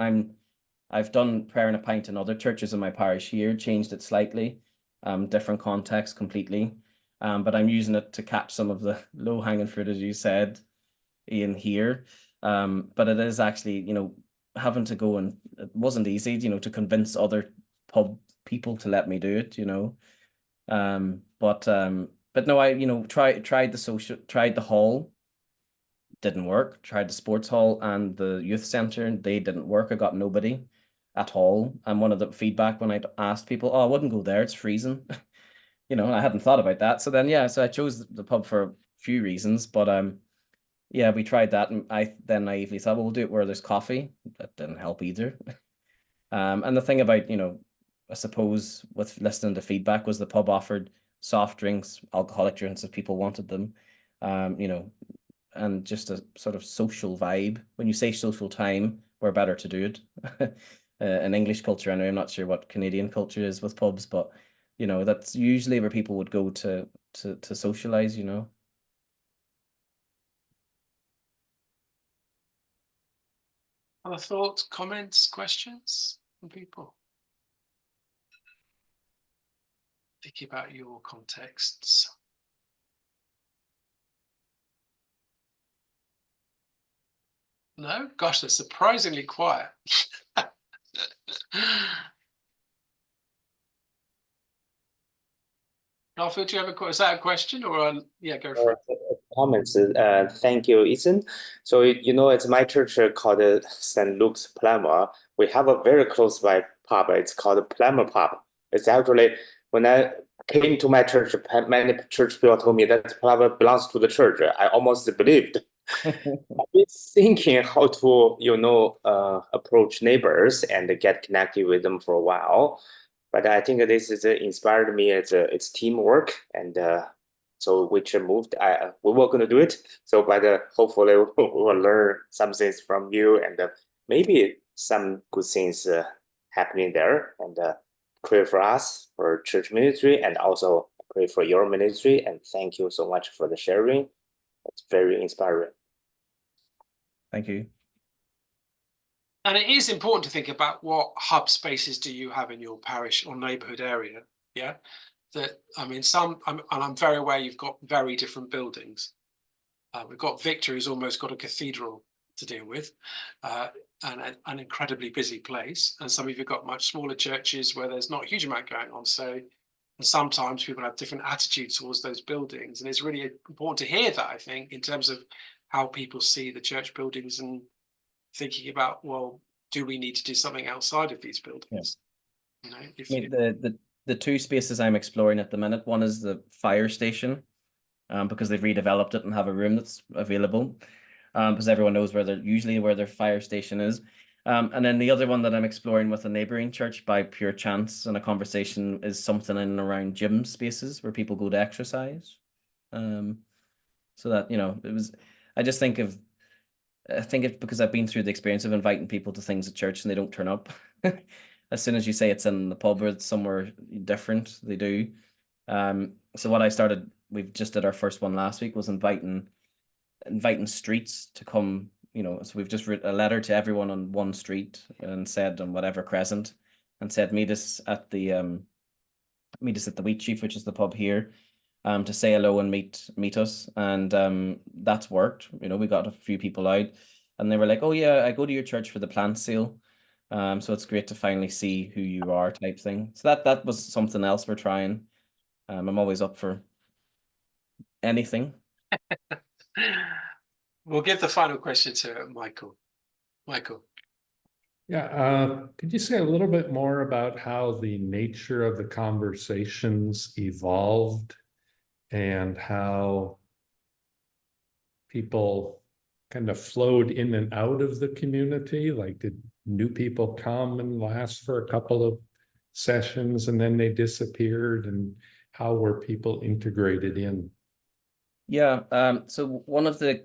I've done prayer in a pint in other churches in my parish here, changed it slightly, different context completely. But I'm using it to catch some of the low-hanging fruit, as you said, in here. But it is actually, you know, having to go, and it wasn't easy, you know, to convince other pub people to let me do it, you know. But no, I, you know, tried the hall, didn't work. Tried the sports hall and the youth center, they didn't work. I got nobody at all. And one of the feedback when I'd asked people, oh, I wouldn't go there, it's freezing. You know, I hadn't thought about that. So then, yeah, so I chose the pub for a few reasons, but yeah, we tried that, and I then naively thought, well, we'll do it where there's coffee. That didn't help either. And the thing about, you know, I suppose with listening to feedback was the pub offered soft drinks, alcoholic drinks if people wanted them, you know, and just a sort of social vibe. When you say social time, we're better to do it. an English culture. Anyway, I'm not sure what Canadian culture is with pubs, but you know, that's usually where people would go to socialize, you know. Other thoughts, comments, questions from people? Thinking about your contexts. No? Gosh, they're surprisingly quiet. Garfield, do you have is that a question or yeah, go for it. Comments. Thank you, Ethan. So you know, it's my church called St. Luke's Plama. We have a very close by pub. It's called Plama Pub. It's actually when I came to my church, many church people told me that pub belongs to the church. I almost believed. I've been thinking how to, you know, approach neighbors and get connected with them for a while. But I think this is inspired me. It's teamwork, and so which moved. We were going to do it. So, but hopefully we will learn some things from you, and maybe some good things happening there. And pray for us for church ministry, and also pray for your ministry. And thank you so much for the sharing. It's very inspiring. Thank you. And it is important to think about what hub spaces do you have in your parish or neighbourhood area. Yeah, that I mean, I'm very aware you've got very different buildings. We've got Victor, who's almost got a cathedral to deal with, and an incredibly busy place. And some of you've got much smaller churches where there's not a huge amount going on. So, and sometimes people have different attitudes towards those buildings, and it's really important to hear that, I think, in terms of how people see the church buildings and thinking about, well, do we need to do something outside of these buildings? Yeah. You know, the two spaces I'm exploring at the minute, one is the fire station, because they've redeveloped it and have a room that's available, because everyone knows where their fire station is. And then the other one that I'm exploring with a neighboring church by pure chance and a conversation is something in and around gym spaces where people go to exercise. So that, you know, I think it's because I've been through the experience of inviting people to things at church and they don't turn up. As soon as you say it's in the pub or it's somewhere different, they do. So what I started, we've just did our first one last week, was inviting streets to come, you know. So we've just written a letter to everyone on one street and said on whatever crescent, and said meet us at the Wheat Chief, which is the pub here, to say hello and meet us. And that's worked. You know, we got a few people out and they were like, oh yeah, I go to your church for the plant sale. So it's great to finally see who you are, type thing. So that was something else we're trying. I'm always up for anything. We'll give the final question to Michael. Michael. Yeah, could you say a little bit more about how the nature of the conversations evolved and how people kind of flowed in and out of the community? Like, did new people come and last for a couple of sessions and then they disappeared? And how were people integrated in? Yeah, so one of the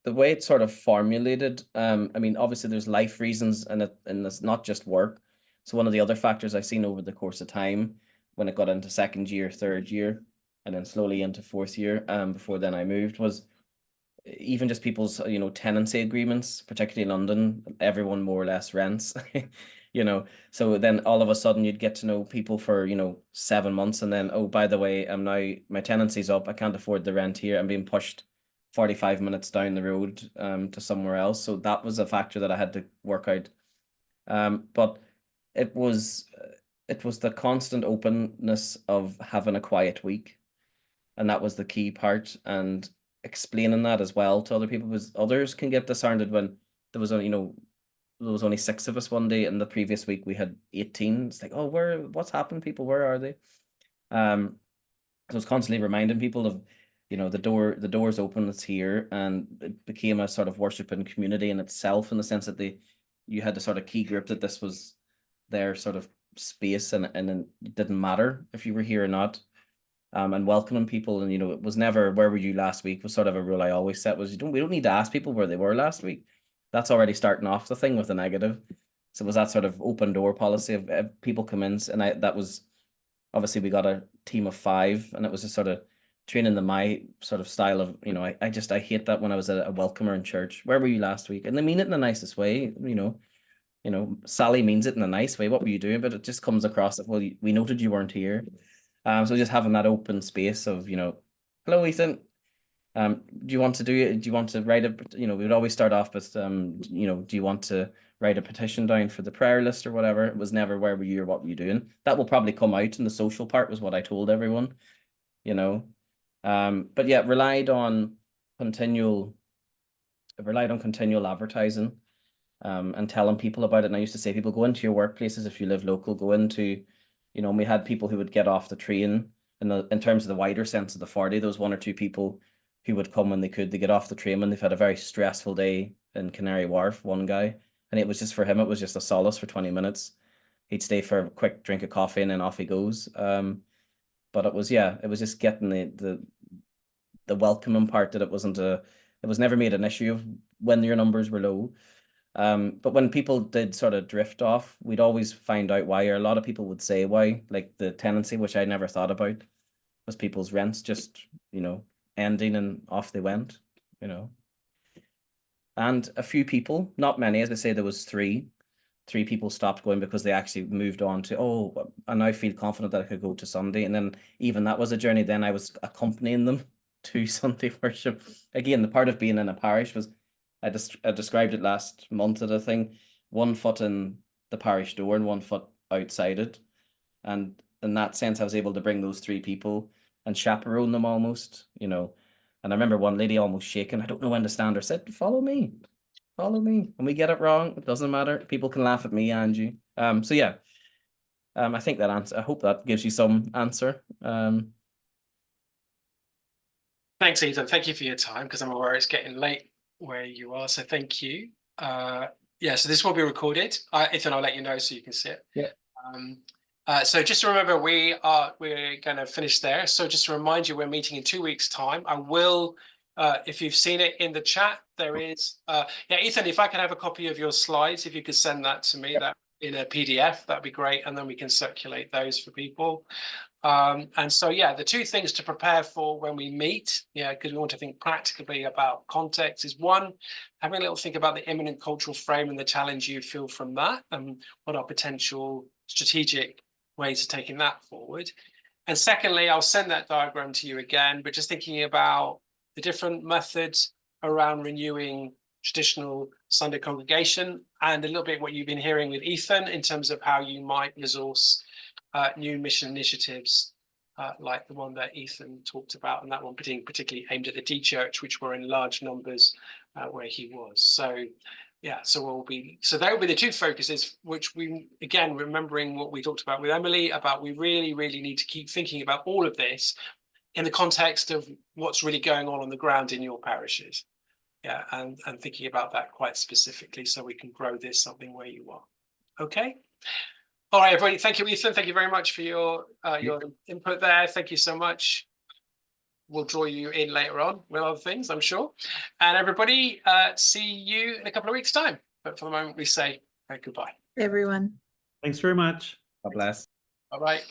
way it's sort of formulated, I mean, obviously there's life reasons and it's not just work. So one of the other factors I've seen over the course of time, when it got into second year, third year, and then slowly into fourth year, before then I moved, was even just people's, you know, tenancy agreements, particularly in London, everyone more or less rents, you know. So then all of a sudden you'd get to know people for, you know, 7 months, and then, oh, by the way, I'm now, my tenancy's up, I can't afford the rent here, I'm being pushed 45 minutes down the road to somewhere else. So that was a factor that I had to work out. But it was the constant openness of having a quiet week, and that was the key part, and explaining that as well to other people, because others can get disheartened when there was only, you know, there was only 6 of us one day, and the previous week we had 18. It's like, oh, what's happened, people, where are they? So I was constantly reminding people of, you know, the door's open, it's here, and it became a sort of worshiping community in itself, in the sense that you had to sort of key grip that this was their sort of space, and it didn't matter if you were here or not. And welcoming people, and, you know, it was never, where were you last week, was sort of a rule I always set, was we don't need to ask people where they were last week. That's already starting off the thing with a negative. So it was that sort of open door policy of people come in, and that was obviously we got a team of 5, and it was just sort of training them my sort of style of, you know, I hate that when I was a welcomer in church. Where were you last week? And they mean it in the nicest way, you know, Sally means it in a nice way. What were you doing? But it just comes across that, well, we noted you weren't here. So just having that open space of, you know, hello, Ethan. Do you want to write a, you know, we would always start off with, you know, do you want to write a petition down for the prayer list or whatever? It was never where were you or what were you doing? That will probably come out in the social part, was what I told everyone, you know. But yeah, relied on continual advertising, and telling people about it. And I used to say, people go into your workplaces if you live local, go into, you know, and we had people who would get off the train in terms of the wider sense of the 40, there was 1 or 2 people who would come when they could. They get off the train when they've had a very stressful day in Canary Wharf, one guy, and it was just for him, it was just a solace for 20 minutes. He'd stay for a quick drink of coffee and then off he goes. But it was just getting the welcoming part, that it was never made an issue of when your numbers were low. But when people did sort of drift off, we'd always find out why, or a lot of people would say why, like the tenancy, which I never thought about, was people's rents just, you know, ending and off they went, you know. And a few people, not many, as I say, there was 3 people stopped going because they actually moved on to, oh, I now feel confident that I could go to Sunday. And then even that was a journey. Then I was accompanying them to Sunday worship. Again, the part of being in a parish was, I described it last month at a thing, 1 foot in the parish door and 1 foot outside it. And in that sense, I was able to bring those 3 people and chaperone them almost, you know. And I remember one lady almost shaking, I don't know when to stand, or said, follow me. When we get it wrong, it doesn't matter. People can laugh at me and you. So yeah, I think that answer, I hope that gives you some answer. Thanks, Ethan. Thank you for your time, because I'm aware it's getting late where you are. So thank you. Yeah, so this will be recorded. Ethan, I'll let you know so you can see it. Yeah. So just to remember, we're going to finish there. So just to remind you, we're meeting in 2 weeks' time. I will, if you've seen it in the chat, there is, yeah, Ethan, if I could have a copy of your slides, if you could send that to me, that in a PDF, that'd be great. And then we can circulate those for people. And so, yeah, the 2 things to prepare for when we meet, because we want to think practically about context, is 1, having a little think about the imminent cultural frame and the challenge you feel from that, and what are potential strategic ways of taking that forward. And secondly, I'll send that diagram to you again, but just thinking about the different methods around renewing traditional Sunday congregation, and a little bit what you've been hearing with Ethan in terms of how you might resource new mission initiatives like the one that Ethan talked about, and that one particularly aimed at the D Church, which were in large numbers where he was. So yeah, so that will be the 2 focuses, which we, again, remembering what we talked about with Emily, about we really need to keep thinking about all of this in the context of what's really going on the ground in your parishes. Yeah, and thinking about that quite specifically, so we can grow this something where you are. Okay. All right, everybody. Thank you, Ethan. Thank you very much for your input there. Thank you so much. We'll draw you in later on with other things, I'm sure. And everybody, see you in a couple of weeks' time. But for the moment, we say goodbye. Everyone. Thanks very much. God bless. All right.